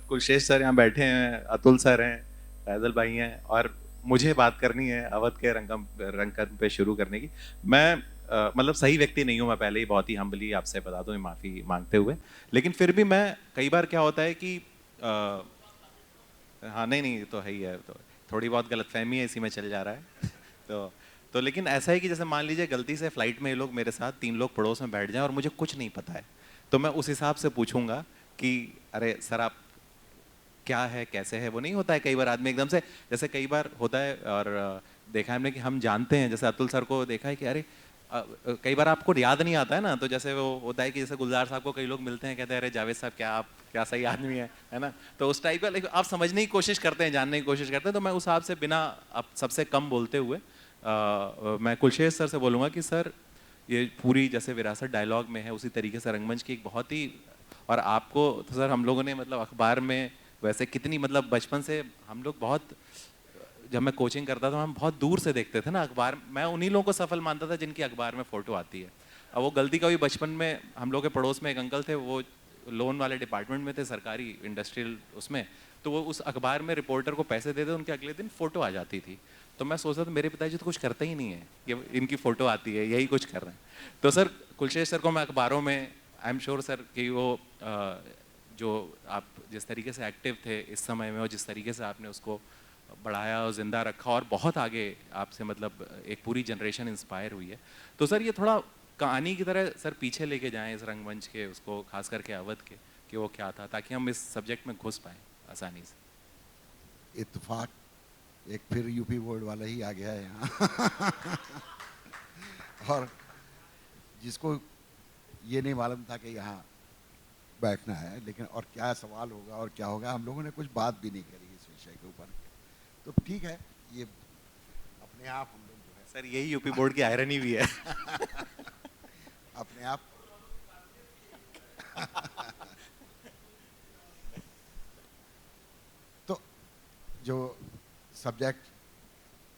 कुलशेष sir यहाँ बैठे हैं, अतुल सर हैं, फैजल भाई हैं और मुझे बात करनी है अवध के रंगकर्म पे शुरू करने की। मैं मतलब सही व्यक्ति नहीं हूँ, मैं पहले ही बहुत ही हम्बली आपसे बता दूँ माफ़ी मांगते हुए। लेकिन फिर भी मैं कई बार क्या होता है कि हाँ, नहीं, नहीं, ये तो है ही है, तो थोड़ी बहुत गलतफ़हमी है, इसी में चल जा रहा है। तो लेकिन ऐसा है कि जैसे मान लीजिए गलती से फ्लाइट में ये लोग मेरे साथ 3 लोग पड़ोस में बैठ जाएँ और मुझे कुछ नहीं पता है, तो मैं उस हिसाब से पूछूँगा कि अरे सर आप क्या है, कैसे है? वो नहीं होता है कई बार आदमी एकदम से, जैसे कई बार होता है और देखा है हमने कि हम जानते हैं, जैसे अतुल सर को देखा है कि अरे कई बार आपको याद नहीं आता है ना, तो जैसे वो होता है कि जैसे गुलजार साहब को कई लोग मिलते हैं, कहते हैं अरे जावेद साहब क्या आप क्या सही आदमी है ना? तो उस टाइप का आप समझने की कोशिश करते हैं, जानने की कोशिश करते हैं, तो मैं उस हिसाब से बिना अब सबसे कम बोलते हुए मैं कुलशेष सर से बोलूँगा कि सर ये पूरी जैसे विरासत डायलॉग में है उसी तरीके से रंगमंच की एक बहुत ही, और आपको तो सर हम लोगों ने मतलब अखबार में वैसे कितनी मतलब बचपन से हम लोग बहुत, जब मैं कोचिंग करता था हम बहुत दूर से देखते थे ना अखबार, मैं उन्हीं लोगों को सफल मानता था जिनकी अखबार में फोटो आती है। अब वो गलती कभी बचपन में हम लोग के पड़ोस में एक अंकल थे, वो लोन वाले डिपार्टमेंट में थे, सरकारी इंडस्ट्रियल उसमें, तो वो उस अखबार में रिपोर्टर को पैसे देते, उनके अगले दिन फोटो आ जाती थी। तो मैं सोचता था मेरे पिताजी तो कुछ करते ही नहीं है कि इनकी फोटो आती है, यही कुछ कर रहे हैं। तो सर कुलशेष सर को मैं अखबारों में, आई एम श्योर सर कि वो जो आप जिस तरीके से एक्टिव थे इस समय में और जिस तरीके से आपने उसको बढ़ाया और ज़िंदा रखा और बहुत आगे आपसे मतलब एक पूरी जनरेशन इंस्पायर हुई है, तो सर ये थोड़ा कहानी की तरह सर पीछे लेके जाएं इस रंगमंच के उसको, खास करके अवध के, कि वो क्या था, ताकि हम इस सब्जेक्ट में घुस पाएँ आसानी से। इत्तेफाक एक फिर यूपी बोर्ड वाला ही आ गया है यहाँ। और जिसको ये नहीं मालूम था कि यहाँ बैठना है, लेकिन और क्या सवाल होगा और क्या होगा, हम लोगों ने कुछ बात भी नहीं करी इस विषय के ऊपर। तो ठीक है, ये अपने आप हम लोग जो सर यही यूपी बोर्ड की आयरनी भी है। है अपने आप तो जो सब्जेक्ट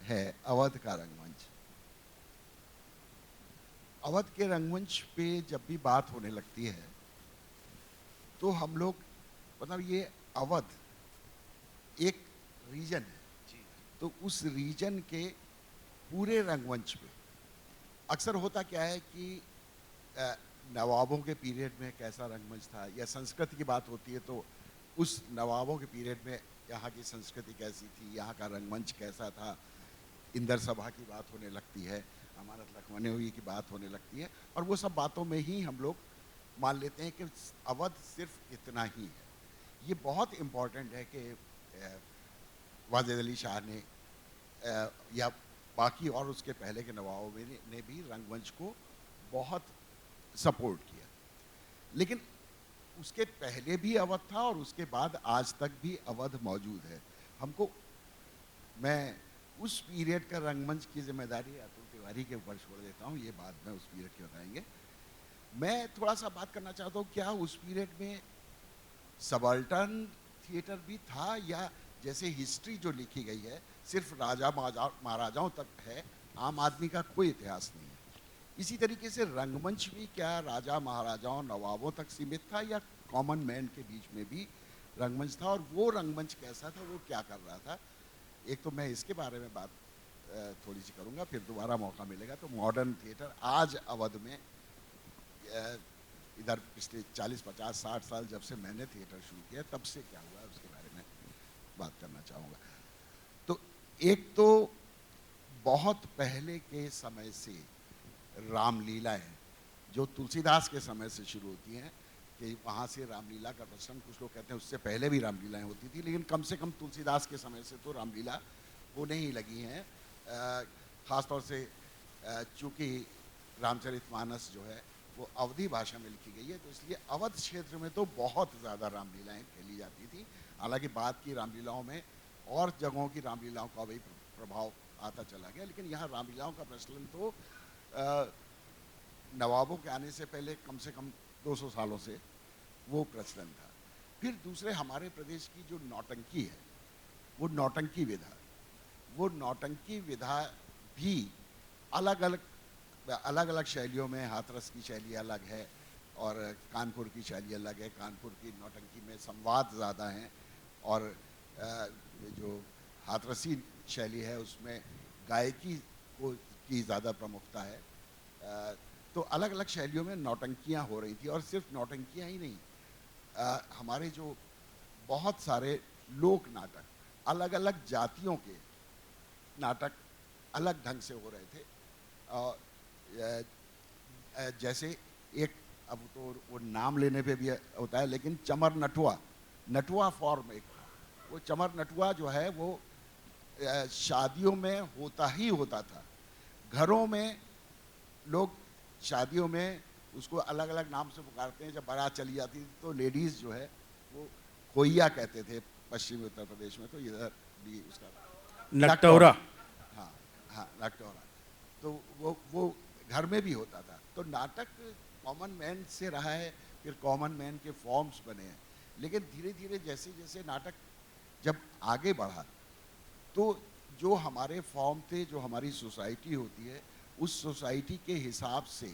है अवध का रंगमंच, अवध के रंगमंच पे जब भी बात होने लगती है तो हम लोग, मतलब ये अवध एक रीजन है, तो उस रीजन के पूरे रंगमंच पे अक्सर होता क्या है कि अ, नवाबों के पीरियड में कैसा रंगमंच था, या संस्कृति की बात होती है तो उस नवाबों के पीरियड में यहाँ की संस्कृति कैसी थी, यहाँ का रंगमंच कैसा था, इंदर सभा की बात होने लगती है, अमानत लखनऊ की बात होने लगती है, और वो सब बातों में ही हम लोग मान लेते हैं कि अवध सिर्फ इतना ही है। ये बहुत इम्पॉर्टेंट है कि वाजिद अली शाह ने या बाकी और उसके पहले के नवाबों ने भी रंगमंच को बहुत सपोर्ट किया। लेकिन उसके पहले भी अवध था और उसके बाद आज तक भी अवध मौजूद है। हमको, मैं उस पीरियड का रंगमंच की जिम्मेदारी अतुल तिवारी के ऊपर छोड़ देता हूँ, ये बाद में उस पीरियड की बताएंगे। मैं थोड़ा सा बात करना चाहता हूँ, क्या उस पीरियड में सबाल्टर्न थिएटर भी था, या जैसे हिस्ट्री जो लिखी गई है सिर्फ राजा महाराजाओं तक है, आम आदमी का कोई इतिहास नहीं है। इसी तरीके से रंगमंच भी क्या राजा महाराजाओं नवाबों तक सीमित था, या कॉमन मैन के बीच में भी रंगमंच था, और वो रंगमंच कैसा था, वो क्या कर रहा था। एक तो मैं इसके बारे में बात थोड़ी सी करूँगा, फिर दोबारा मौका मिलेगा तो मॉडर्न थिएटर आज अवध में इधर पिछले 40 50 60 साल जब से मैंने थिएटर शुरू किया तब से क्या हुआ उसके बारे में बात करना चाहूँगा। तो एक तो बहुत पहले के समय से रामलीलाएं जो तुलसीदास के समय से शुरू होती हैं, कि वहाँ से रामलीला का प्रचलन, कुछ लोग कहते हैं उससे पहले भी रामलीलाएं होती थी, लेकिन कम से कम तुलसीदास के समय से तो रामलीला होने ही लगी हैं। ख़ासतौर से चूँकि रामचरितमानस जो है वो अवधी भाषा में लिखी गई है, तो इसलिए अवध क्षेत्र में तो बहुत ज़्यादा रामलीलाएं खेली जाती थी। हालांकि बाद की रामलीलाओं में और जगहों की रामलीलाओं का भी प्रभाव आता चला गया, लेकिन यहाँ रामलीलाओं का प्रचलन तो नवाबों के आने से पहले कम से कम 200 सालों से वो प्रचलन था। फिर दूसरे हमारे प्रदेश की जो नौटंकी है, वो नौटंकी विधा भी अलग अलग शैलियों में, हाथरस की शैली अलग है और कानपुर की शैली अलग है। कानपुर की नौटंकी में संवाद ज़्यादा हैं, और जो हाथरसी शैली है उसमें गायकी को की ज़्यादा प्रमुखता है। तो अलग अलग शैलियों में नौटंकियाँ हो रही थी, और सिर्फ नौटंकियाँ ही नहीं, हमारे जो बहुत सारे लोक नाटक, अलग अलग जातियों के नाटक अलग ढंग से हो रहे थे। जैसे एक, अब तो वो नाम लेने पे भी होता है, लेकिन चमर नटुआ, नटुआ फॉर्म एक, वो चमर नटुआ जो है वो शादियों में होता था। घरों में लोग शादियों में उसको अलग अलग नाम से पुकारते हैं। जब बारात चली जाती थी तो लेडीज़ जो है वो खोइया कहते थे पश्चिमी उत्तर प्रदेश में, तो इधर भी उसका नटौरा। हाँ हाँ, नटौरा। तो वो घर में भी होता था। तो नाटक कॉमन मैन से रहा है, फिर कॉमन मैन के फॉर्म्स बने हैं। लेकिन धीरे धीरे जैसे जैसे नाटक जब आगे बढ़ा, तो जो हमारे फॉर्म थे, जो हमारी सोसाइटी होती है, उस सोसाइटी के हिसाब से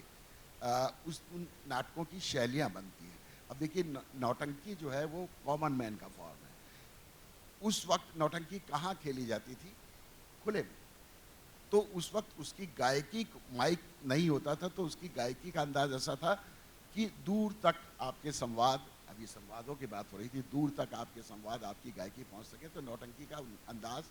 उन नाटकों की शैलियाँ बनती हैं। अब देखिए, नौटंकी जो है वो कॉमन मैन का फॉर्म है। उस वक्त नौटंकी कहाँ खेली जाती थी? खुले में। तो उस वक्त उसकी गायकी, माइक नहीं होता था, तो उसकी गायकी का अंदाज ऐसा था कि दूर तक आपके संवाद, अभी संवादों की बात हो रही थी, दूर तक आपके संवाद, आपकी गायकी पहुंच सके। तो नौटंकी का अंदाज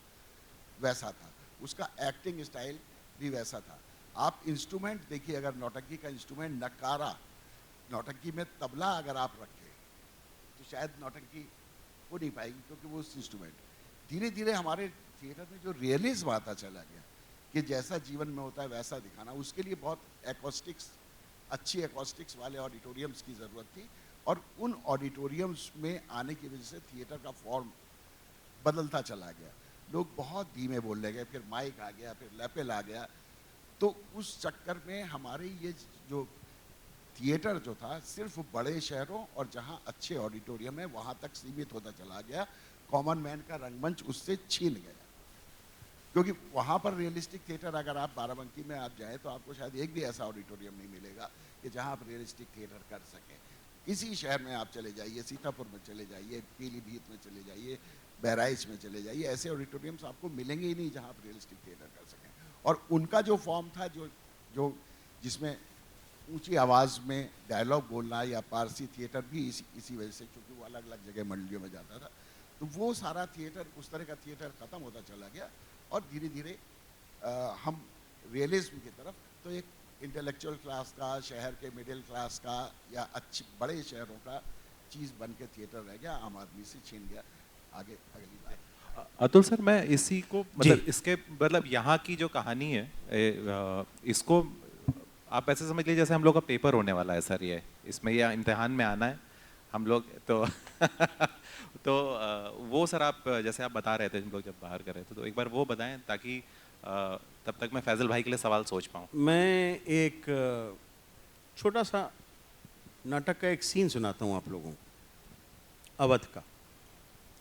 वैसा था, उसका एक्टिंग स्टाइल भी वैसा था। आप इंस्ट्रूमेंट देखिए, अगर नौटंकी का इंस्ट्रूमेंट नकारा, नौटंकी में तबला अगर आप रखें तो शायद नौटंकी हो नहीं पाएगी, क्योंकि वो उस इंस्ट्रूमेंट। धीरे धीरे हमारे थिएटर में जो रियलिज्म आता चला गया कि जैसा जीवन में होता है वैसा दिखाना, उसके लिए बहुत एक्वास्टिक्स, अच्छी एक्वास्टिक्स वाले ऑडिटोरियम्स की ज़रूरत थी। और उन ऑडिटोरियम्स में आने की वजह से थिएटर का फॉर्म बदलता चला गया। लोग बहुत धीमे बोलने लगे, फिर माइक आ गया, फिर लैपेल आ गया। तो उस चक्कर में हमारे ये जो थिएटर जो था, सिर्फ बड़े शहरों और जहाँ अच्छे ऑडिटोरियम है वहाँ तक सीमित होता चला गया। कॉमन मैन का रंगमंच उससे छीन गया, क्योंकि वहाँ पर रियलिस्टिक थिएटर, अगर आप बाराबंकी में आप जाएं तो आपको शायद एक भी ऐसा ऑडिटोरियम नहीं मिलेगा कि जहाँ आप रियलिस्टिक थिएटर कर सकें। किसी शहर में आप चले जाइए, सीतापुर में चले जाइए, पीलीभीत में चले जाइए, बहराइच में चले जाइए, ऐसे ऑडिटोरियम्स आपको मिलेंगे ही नहीं जहाँ आप रियलिस्टिक थिएटर कर सकें। और उनका जो फॉर्म था, जो जिसमें ऊंची आवाज़ में डायलॉग बोलना, या पारसी थिएटर भी इसी वजह से, क्योंकि वो अलग अलग जगह मंडलियों में जाता था, तो वो सारा थिएटर, उस तरह का थिएटर ख़त्म होता चला गया। और धीरे धीरे हम रियलिज्म की तरफ, तो एक इंटेलेक्चुअल क्लास का, शहर के मिडिल क्लास का, या अच्छे बड़े शहरों का चीज़ बन के थिएटर रह गया, आम आदमी से छीन गया। आगे अगली बात। अतुल सर, मैं इसी को मतलब इसके मतलब यहाँ की जो कहानी है, इसको आप ऐसे समझ लीजिए जैसे हम लोग का पेपर होने वाला है सर, ये इसमें ये इम्तिहान में आना है हम लोग तो तो वो सर, आप जैसे आप बता रहे थे हम लोग जब बाहर कर रहे थे, तो एक बार वो बताएं ताकि तब तक मैं फैजल भाई के लिए सवाल सोच पाऊँ। मैं एक छोटा सा नाटक का एक सीन सुनाता हूँ आप लोगों को, अवध का,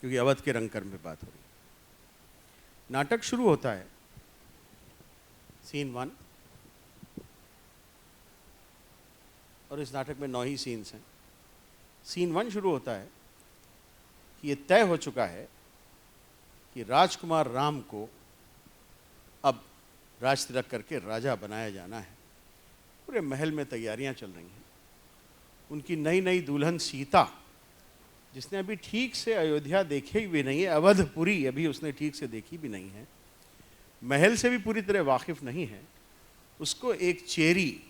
क्योंकि अवध के रंगकर्म पे बात हो रही है। नाटक शुरू होता है, सीन 1, और इस नाटक में 9 ही सीन्स हैं। सीन 1 शुरू होता है कि ये तय हो चुका है कि राजकुमार राम को अब राज तिलक करके राजा बनाया जाना है। पूरे महल में तैयारियां चल रही हैं। उनकी नई नई दुल्हन सीता, जिसने अभी ठीक से अयोध्या देखी भी नहीं है, अवधपुरी अभी उसने ठीक से देखी भी नहीं है, महल से भी पूरी तरह वाकिफ नहीं है, उसको एक चेरी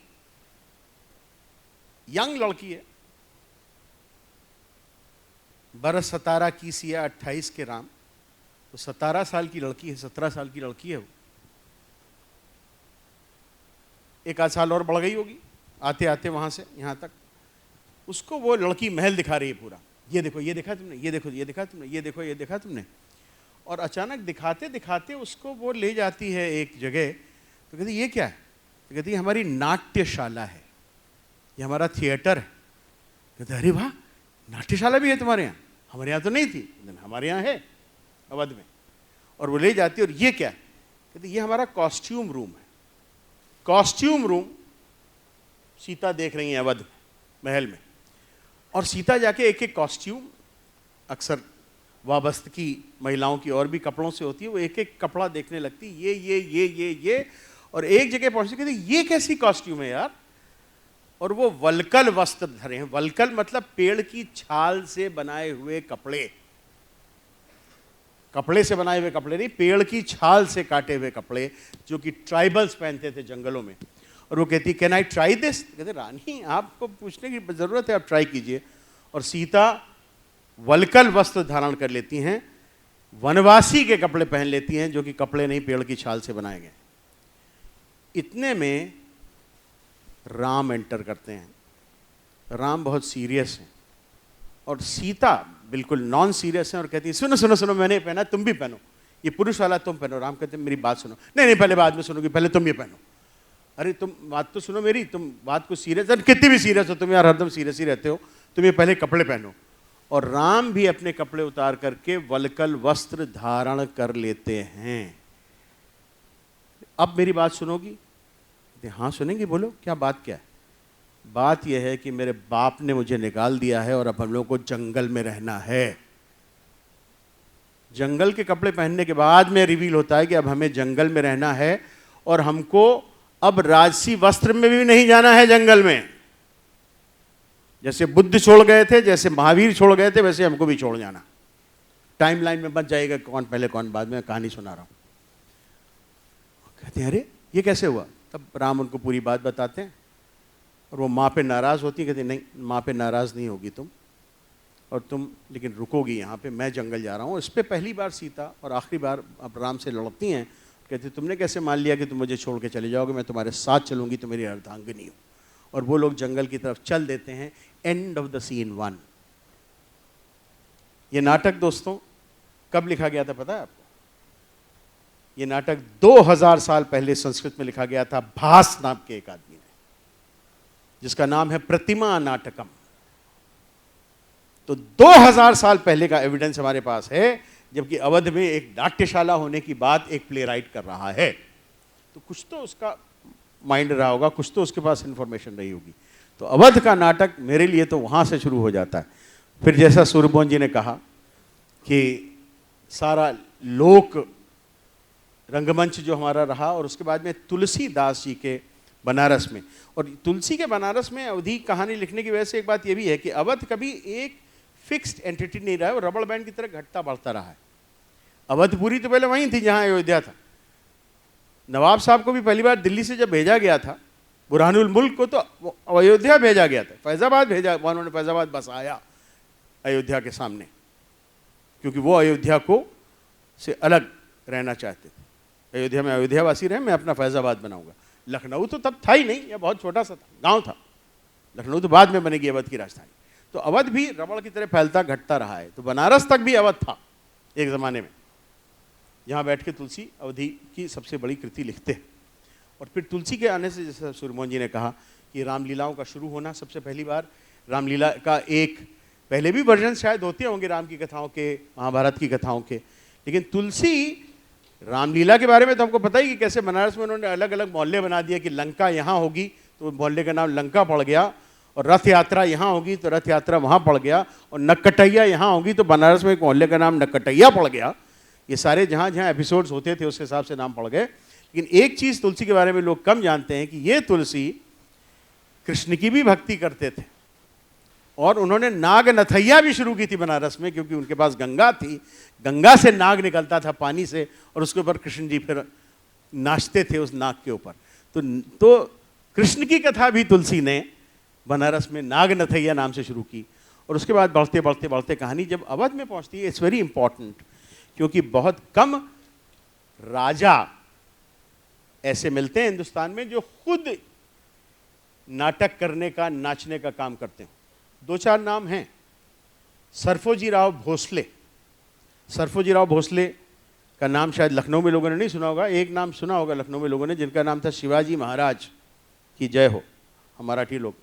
यंग लड़की है, बरस 17 की सिया 28 के राम, तो 17 साल की लड़की है, 17 साल की लड़की है वो। एक आध साल और बढ़ गई होगी आते आते वहां से यहां तक। उसको वो लड़की महल दिखा रही है पूरा, ये देखो, ये देखा तुमने, ये देखो, ये देखा तुमने, ये देखो, ये देखा तुमने। और अचानक दिखाते दिखाते उसको वो ले जाती है एक जगह, तो कहती ये क्या है? तो कहती हमारी नाट्यशाला है, ये हमारा थिएटर है। कहते अरे वाह, नाट्यशाला भी है तुम्हारे यहाँ? हमारे यहाँ तो नहीं थी। हमारे यहाँ है अवध में। और वो ले जाती है, और ये क्या है? कहते ये हमारा कॉस्ट्यूम रूम है। कॉस्ट्यूम रूम सीता देख रही है अवध में, महल में, और सीता जाके एक एक कॉस्ट्यूम, अक्सर वाबस्तगी महिलाओं की और भी कपड़ों से होती है, वो एक एक कपड़ा देखने लगती, ये, और एक जगह पहुंचती कहती ये कैसी कॉस्ट्यूम है यार, और वो वलकल वस्त्र धरे हैं। वलकल मतलब पेड़ की छाल से बनाए हुए कपड़े, कपड़े से बनाए हुए कपड़े नहीं, पेड़ की छाल से काटे हुए कपड़े, जो कि ट्राइबल्स पहनते थे जंगलों में। और वो कहती कैन आई ट्राई दिस, कहते रानी आपको पूछने की जरूरत है, आप ट्राई कीजिए। और सीता वलकल वस्त्र धारण कर लेती हैं, वनवासी के कपड़े पहन लेती हैं, जो कि कपड़े नहीं पेड़ की छाल से बनाए गए। इतने में राम एंटर करते हैं। राम बहुत सीरियस हैं और सीता बिल्कुल नॉन सीरियस है और कहती है सुनो सुनो सुनो, मैंने पहना तुम भी पहनो, ये पुरुष वाला तुम पहनो। राम कहते हैं मेरी बात सुनो। नहीं नहीं, पहले बाद में सुनोगी, पहले तुम ये पहनो। अरे तुम बात तो सुनो मेरी, तुम बात को सीरियस, कितनी भी सीरियस हो तुम यार, हरदम सीरियस ही रहते हो, तुम ये पहले कपड़े पहनो। और राम भी अपने कपड़े उतार करके वलकल वस्त्र धारण कर लेते हैं। अब मेरी बात सुनोगी? हाँ सुनेंगी, बोलो क्या बात, क्या है? बात यह है कि मेरे बाप ने मुझे निकाल दिया है और अब हम लोग को जंगल में रहना है। जंगल के कपड़े पहनने के बाद में रिवील होता है कि अब हमें जंगल में रहना है और हमको अब राजसी वस्त्र में भी नहीं जाना है जंगल में। जैसे बुद्ध छोड़ गए थे, जैसे महावीर छोड़ गए थे, वैसे हमको भी छोड़ जाना। टाइमलाइन में मत जाएगा कौन पहले कौन बाद में, कहानी सुना रहा हूं। कहते हैं अरे ये कैसे हुआ? तब राम उनको पूरी बात बताते हैं और वो माँ पे नाराज होती है। कहती नहीं, माँ पे नाराज नहीं होगी तुम, और तुम लेकिन रुकोगी यहाँ पे, मैं जंगल जा रहा हूँ। इस पर पहली बार सीता और आखिरी बार अब राम से लड़ती हैं। कहती तुमने कैसे मान लिया कि तुम मुझे छोड़ के चले जाओगे? मैं तुम्हारे साथ चलूंगी, तो मेरी अर्धांगिनी हो। और वो लोग जंगल की तरफ चल देते हैं। End of the scene 1। ये नाटक दोस्तों कब लिखा गया था पता है आपको? ये नाटक 2000 साल पहले संस्कृत में लिखा गया था भास नाम के एक आदमी ने, जिसका नाम है प्रतिमा नाटकम। तो 2000 साल पहले का एविडेंस हमारे पास है, जबकि अवध में एक नाट्यशाला होने की बात एक प्ले राइट कर रहा है। तो कुछ तो उसका माइंड रहा होगा, कुछ तो उसके पास इंफॉर्मेशन रही होगी। तो अवध का नाटक मेरे लिए तो वहां से शुरू हो जाता है। फिर जैसा सूर्यमोहन जी ने कहा कि सारा लोक रंगमंच जो हमारा रहा, और उसके बाद में तुलसीदास जी के बनारस में, और तुलसी के बनारस में अवधी कहानी लिखने की वजह से एक बात यह भी है कि अवध कभी एक फिक्स्ड एंटिटी नहीं रहा है, वो रबड़ बैंड की तरह घटता बढ़ता रहा है। अवधपुरी तो पहले वहीं थी जहां अयोध्या था। नवाब साहब को भी पहली बार दिल्ली से जब भेजा गया था, बुरहानुल मुल्क को, तो अयोध्या भेजा गया था, फैजाबाद भेजा, उन्होंने फैजाबाद बसाया अयोध्या के सामने, क्योंकि वो अयोध्या को से अलग रहना चाहते थे। अयोध्या में अयोध्यावासी रहे, मैं अपना फैजाबाद बनाऊंगा। लखनऊ तो तब था ही नहीं, यह बहुत छोटा सा था, गांव था। लखनऊ तो बाद में बनेगी अवध की राजधानी। तो अवध भी रबड़ की तरह फैलता घटता रहा है। तो बनारस तक भी अवध था एक जमाने में। यहाँ बैठ के तुलसी अवधी की सबसे बड़ी कृति लिखते हैं। और फिर तुलसी के आने से, जैसा सूर्यमोहन जी ने कहा कि रामलीलाओं का शुरू होना, सबसे पहली बार रामलीला का एक पहले भी वर्जन शायद होते होंगे राम की कथाओं के, महाभारत की कथाओं के, लेकिन तुलसी रामलीला के बारे में तो हमको पता ही कि कैसे बनारस में उन्होंने अलग अलग मोहल्ले बना दिया कि लंका यहाँ होगी तो मोहल्ले का नाम लंका पड़ गया, और रथ यात्रा यहाँ होगी तो रथ यात्रा वहाँ पड़ गया, और नक्कटैया यहाँ होगी तो बनारस में एक मोहल्ले का नाम नक्कटैया पड़ गया। ये सारे जहाँ जहाँ एपिसोड्स होते थे उस हिसाब से नाम पड़ गए। लेकिन एक चीज़ तुलसी के बारे में लोग कम जानते हैं कि ये तुलसी कृष्ण की भी भक्ति करते थे, और उन्होंने नाग नथैया भी शुरू की थी बनारस में, क्योंकि उनके पास गंगा थी, गंगा से नाग निकलता था पानी से, और उसके ऊपर कृष्ण जी फिर नाचते थे उस नाग के ऊपर। तो कृष्ण की कथा भी तुलसी ने बनारस में नाग नथैया नाम से शुरू की। और उसके बाद बढ़ते बढ़ते बढ़ते कहानी जब अवध में पहुंचती है, इट्स वेरी इंपॉर्टेंट, क्योंकि बहुत कम राजा ऐसे मिलते हैं हिंदुस्तान में जो खुद नाटक करने का, नाचने का काम करते हैं। 2-4 नाम हैं। सरफोजी राव भोसले, सरफोजी राव भोसले का नाम शायद लखनऊ में लोगों ने नहीं सुना होगा। एक नाम सुना होगा लखनऊ में लोगों ने, जिनका नाम था शिवाजी महाराज की जय हो। हम मराठी लोग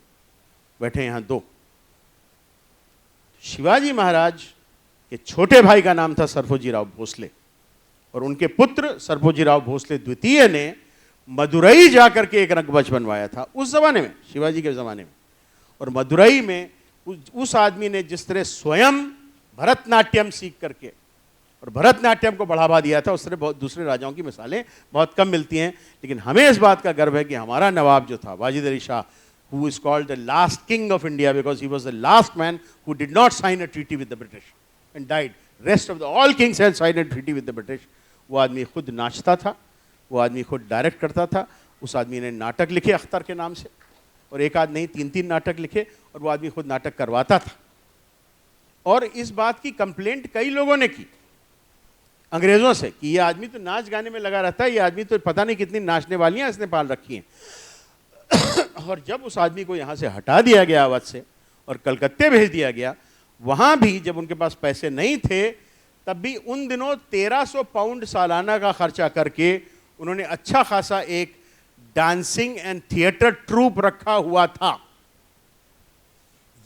बैठे यहाँ 2। शिवाजी महाराज के छोटे भाई का नाम था सरफोजी राव भोसले, और उनके पुत्र सरफोजी राव भोसले द्वितीय ने मदुरई जाकर के एक रंगमंच बनवाया था उस जमाने में, शिवाजी के जमाने में। और मदुरई में उस आदमी ने जिस तरह स्वयं भरतनाट्यम सीख करके और भरतनाट्यम को बढ़ावा दिया था। उसने बहुत दूसरे राजाओं की मिसालें बहुत कम मिलती हैं, लेकिन हमें इस बात का गर्व है कि हमारा नवाब जो था Wajid Ali Shah, who is called the last king of India because he was the last man who did not sign a treaty with the British and died. Rest of the all kings had signed a treaty with the British. वो आदमी खुद नाचता था, वो आदमी खुद direct करता था। उस आदमी ने नाटक लिखे अख्तर के नाम से, और एक आध नहीं 3-3 नाटक लिखे, और वो आदमी खुद नाटक करवाता था। और इस बात की कंप्लेंट कई लोगों ने की अंग्रेजों से कि ये आदमी तो नाच गाने में लगा रहता है, ये आदमी तो पता नहीं कितनी नाचने वालियां इसने पाल रखी हैं। और जब उस आदमी को यहाँ से हटा दिया गया अवध से और कलकत्ते भेज दिया गया, वहाँ भी जब उनके पास पैसे नहीं थे, तब भी उन दिनों 1300 पाउंड सालाना का खर्चा करके उन्होंने अच्छा खासा एक डांसिंग एंड थिएटर ट्रूप रखा हुआ था।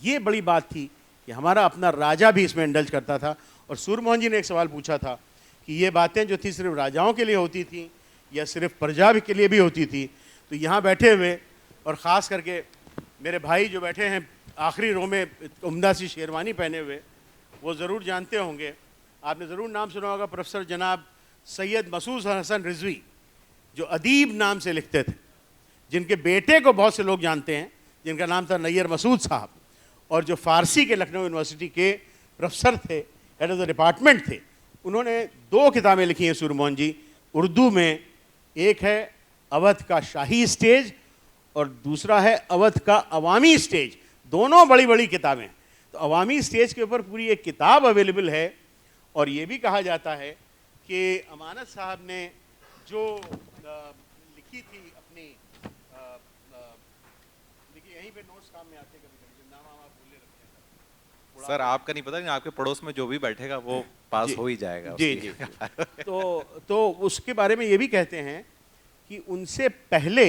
ये बड़ी बात थी कि हमारा अपना राजा भी इसमें इंडल्ज करता था। और सूरमोहन जी ने एक सवाल पूछा था कि ये बातें जो थी सिर्फ राजाओं के लिए होती थी या सिर्फ प्रजा के लिए भी होती थी। तो यहाँ बैठे हुए और ख़ास करके मेरे भाई जो बैठे हैं आखिरी रो में उम्दा सी शेरवानी पहने हुए, वो ज़रूर जानते होंगे, आपने ज़रूर नाम सुना होगा प्रोफेसर जनाब सैयद मसूद हसन रिजवी, जो अदीब नाम से लिखते थे, जिनके बेटे को बहुत से लोग जानते हैं, जिनका नाम था नैयर मसूद साहब, और जो फ़ारसी के लखनऊ यूनिवर्सिटी के प्रोफेसर थे, हेड ऑफ द डिपार्टमेंट थे। उन्होंने 2 किताबें लिखी हैं सूरमोहन जी उर्दू में। एक है अवध का शाही स्टेज और दूसरा है अवध का अवामी स्टेज। दोनों बड़ी बड़ी किताबें। तो अवामी स्टेज के ऊपर पूरी एक किताब अवेलेबल है। और ये भी कहा जाता है कि अमानत साहब ने जो लिखी थी अपनी, देखिए यहीं पे नोट्स काम में आते कभी कभी, नाम आप बोले रखते हैं सर। आपका नहीं पता कि आपके पड़ोस में जो भी बैठेगा वो पास हो ही जाएगा। जी जी। तो उसके बारे में ये भी कहते हैं कि उनसे पहले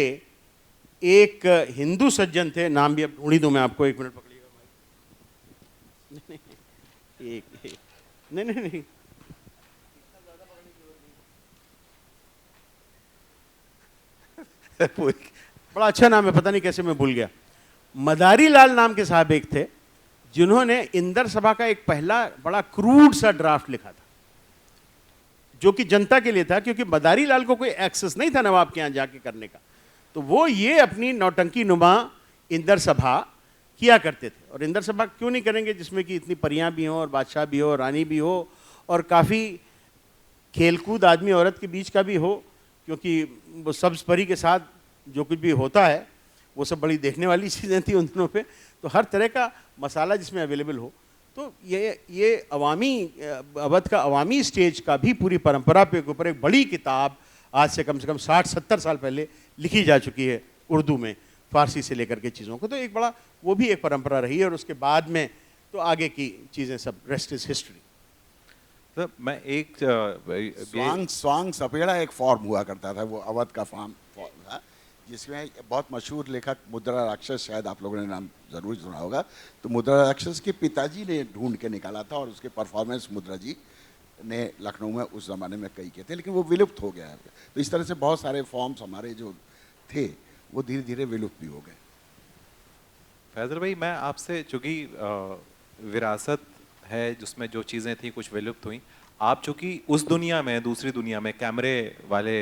एक हिंदू सज्जन थे, नाम भी अब ढूंढी दूं मैं आपको, 1 मिनट पकड़िएगा भाई। नहीं बड़ा अच्छा नाम है, पता नहीं कैसे मैं भूल गया। मदारी लाल नाम के साहब एक थे, जिन्होंने इंदर सभा का एक पहला बड़ा क्रूड सा ड्राफ्ट लिखा था, जो कि जनता के लिए था, क्योंकि मदारी लाल को कोई एक्सेस नहीं था नवाब के यहाँ जाके करने का। तो वो ये अपनी नौटंकी नुमा इंदर सभा किया करते थे। और इंदर सभा क्यों नहीं करेंगे जिसमें कि इतनी परियां भी हों और बादशाह भी हो, रानी भी हो, और काफ़ी खेलकूद आदमी औरत के बीच का भी हो, क्योंकि वो सब्ज परी के साथ जो कुछ भी होता है वो सब बड़ी देखने वाली चीज़ें थी उन दिनों पे। तो हर तरह का मसाला जिसमें अवेलेबल हो। तो ये अवामी अवध का अवामी स्टेज का भी पूरी परंपरा पे ऊपर एक बड़ी किताब आज से कम 60-70 साल पहले लिखी जा चुकी है उर्दू में, फ़ारसी से लेकर के चीज़ों को। तो एक बड़ा वो भी एक परंपरा रही है। और उसके बाद में तो आगे की चीज़ें सब रेस्ट इज हिस्ट्री। तो मैं एक स्वांग सपेड़ा एक फॉर्म हुआ करता था, वो अवध का फॉर्म था, जिसमें बहुत मशहूर लेखक मुद्रा राक्षस, शायद आप लोगों ने नाम ज़रूर सुना होगा। तो मुद्रा राक्षस के पिताजी ने ढूंढ के निकाला था, और उसके परफॉर्मेंस मुद्रा जी ने लखनऊ में उस ज़माने में कई किए थे, लेकिन वो विलुप्त हो गया है। तो इस तरह से बहुत सारे फॉर्म्स हमारे जो थे वो धीरे धीरे विलुप्त भी हो गए। फैजल भाई, मैं आपसे, चूँकि विरासत है जिसमें जो चीज़ें थी कुछ विलुप्त हुई, आप चूँकि उस दुनिया में, दूसरी दुनिया में, कैमरे वाले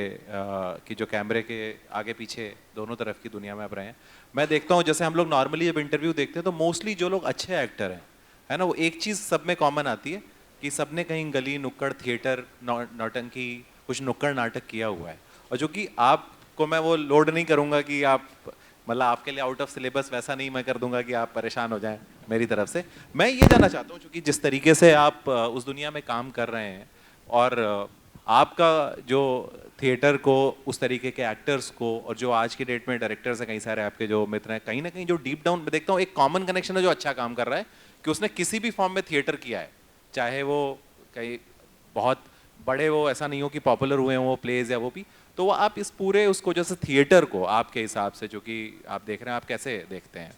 की जो कैमरे के आगे पीछे दोनों तरफ की दुनिया में आप रहे हैं, मैं देखता हूँ जैसे हम लोग नॉर्मली जब इंटरव्यू देखते हैं तो मोस्टली जो लोग अच्छे एक्टर हैं, है ना, वो एक चीज़ सब में कॉमन आती है कि सबने कहीं गली नुक्कड़ थिएटर नौटंकी कुछ नुक्कड़ नाटक किया हुआ है। और जो कि आपको मैं वो लोड नहीं करूँगा कि आप, मतलब आपके लिए आउट ऑफ सिलेबस वैसा नहीं मैं कर दूंगा कि आप परेशान हो जाएं मेरी तरफ से। मैं ये जानना चाहता हूँ, क्योंकि जिस तरीके से आप उस दुनिया में काम कर रहे हैं और आपका जो थिएटर को, उस तरीके के एक्टर्स को, और जो आज की डेट में डायरेक्टर्स हैं कई सारे आपके जो मित्र हैं, कहीं ना कहीं जो डीप डाउन मैं देखता हूँ एक कॉमन कनेक्शन है जो अच्छा काम कर रहा है कि उसने किसी भी फॉर्म में थिएटर किया है, चाहे वो कहीं बहुत बड़े वो ऐसा नहीं हो कि पॉपुलर हुए हों वो प्लेज या वो भी। तो आप इस पूरे उसको जैसे थिएटर को आपके हिसाब से जो कि आप देख रहे हैं, आप कैसे देखते हैं?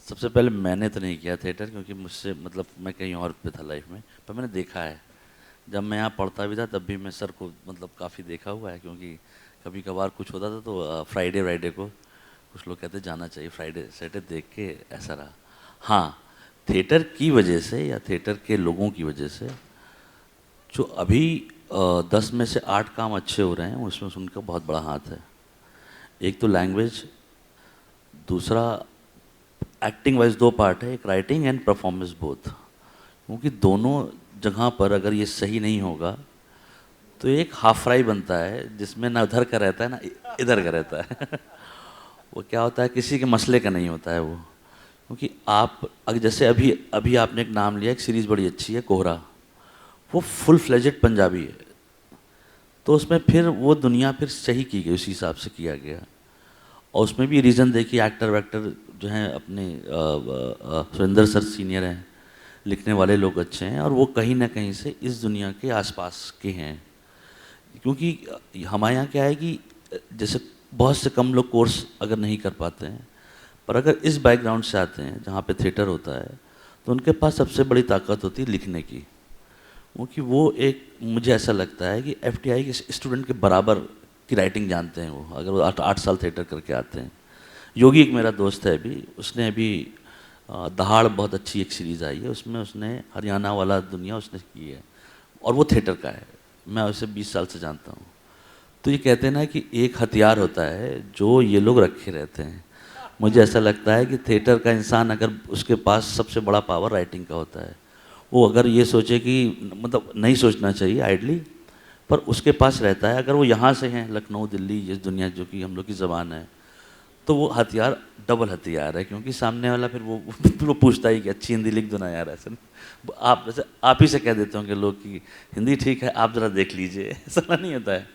सबसे पहले मैंने तो नहीं किया थिएटर, क्योंकि मुझसे मतलब मैं कहीं और पे था लाइफ में, पर मैंने देखा है। जब मैं यहाँ पढ़ता भी था तब भी मैं सर को मतलब काफ़ी देखा हुआ है, क्योंकि कभी कभार कुछ होता था तो फ्राइडे को कुछ लोग कहते जाना चाहिए, फ्राइडे सैटरडे देख के ऐसा रहा। हाँ, थिएटर की वजह से या थिएटर के लोगों की वजह से जो अभी 10 में से 8 काम अच्छे हो रहे हैं उसमें उनका बहुत बड़ा हाथ है। एक तो लैंग्वेज, दूसरा एक्टिंग वाइज 2 पार्ट है, एक राइटिंग एंड परफॉर्मेंस बोथ। क्योंकि दोनों जगह पर अगर ये सही नहीं होगा तो एक हाफ फ्राई बनता है जिसमें ना उधर का रहता है ना इधर का रहता है वो क्या होता है, किसी के मसले का नहीं होता है वो। क्योंकि आप अगर जैसे अभी अभी आपने एक नाम लिया, एक सीरीज़ बड़ी अच्छी है कोहरा, वो फुल फ्लेजेड पंजाबी है, तो उसमें फिर वो दुनिया फिर सही की गई, उसी हिसाब से किया गया। और उसमें भी रीज़न देखिए, एक्टर वैक्टर जो हैं अपने सुरेंद्र सर सीनियर हैं, लिखने वाले लोग अच्छे हैं, और वो कहीं ना कहीं से इस दुनिया के आसपास के हैं। क्योंकि हमारे यहाँ क्या है कि जैसे बहुत से कम लोग कोर्स अगर नहीं कर पाते हैं, पर अगर इस बैकग्राउंड से आते हैं जहाँ पे थिएटर होता है, तो उनके पास सबसे बड़ी ताकत होती है लिखने की। क्योंकि वो एक, मुझे ऐसा लगता है कि FTI के स्टूडेंट के बराबर की राइटिंग जानते हैं वो, अगर वो 8 साल थिएटर करके आते हैं। योगी एक मेरा दोस्त है अभी, उसने अभी दहाड़ बहुत अच्छी एक सीरीज़ आई है, उसमें उसने हरियाणा वाला दुनिया उसने की है, और वो थिएटर का है, मैं उसे 20 साल से जानता हूँ। तो ये कहते हैं ना कि एक हथियार होता है जो ये लोग रखे रहते हैं। मुझे ऐसा लगता है कि थिएटर का इंसान अगर उसके पास सबसे बड़ा पावर राइटिंग का होता है, वो अगर ये सोचे कि मतलब नहीं सोचना चाहिए आइडली, पर उसके पास रहता है, अगर वो यहाँ से हैं लखनऊ दिल्ली ये दुनिया जो कि हम लोग की ज़बान है, तो वो हथियार डबल हथियार है। क्योंकि सामने वाला फिर वो पूछता ही कि अच्छी हिंदी लिख दो ना यार, ऐसा नहीं, आप जैसे आप ही से कह देते होंगे लोग कि हिंदी ठीक है आप ज़रा देख लीजिए, ऐसा नहीं होता है।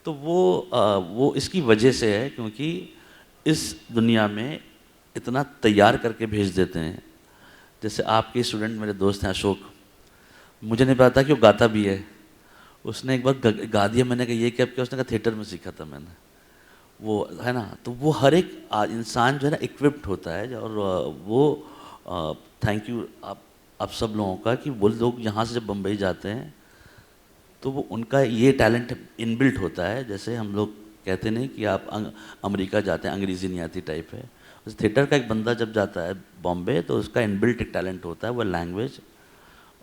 तो वो इसकी वजह से है, क्योंकि इस दुनिया में इतना तैयार करके भेज देते हैं। जैसे आपके स्टूडेंट मेरे दोस्त हैं अशोक, मुझे नहीं पता कि वो गाता भी है, उसने एक बार गा दिया, मैंने कहा ये क्या किया, उसने कहा थिएटर में सीखा था मैंने, वो है ना। तो वो हर एक इंसान जो है ना इक्विप्ड होता है, और वो थैंक यू आप सब लोगों का कि वो लोग यहाँ से जब बम्बई जाते हैं तो वो उनका ये टैलेंट इनबिल्ट होता है। जैसे हम लोग कहते नहीं कि आप अमेरिका जाते हैं अंग्रेज़ी नहीं आती टाइप है, थिएटर का एक बंदा जब जाता है बॉम्बे तो उसका इनबिल्ट एक टैलेंट होता है, वो लैंग्वेज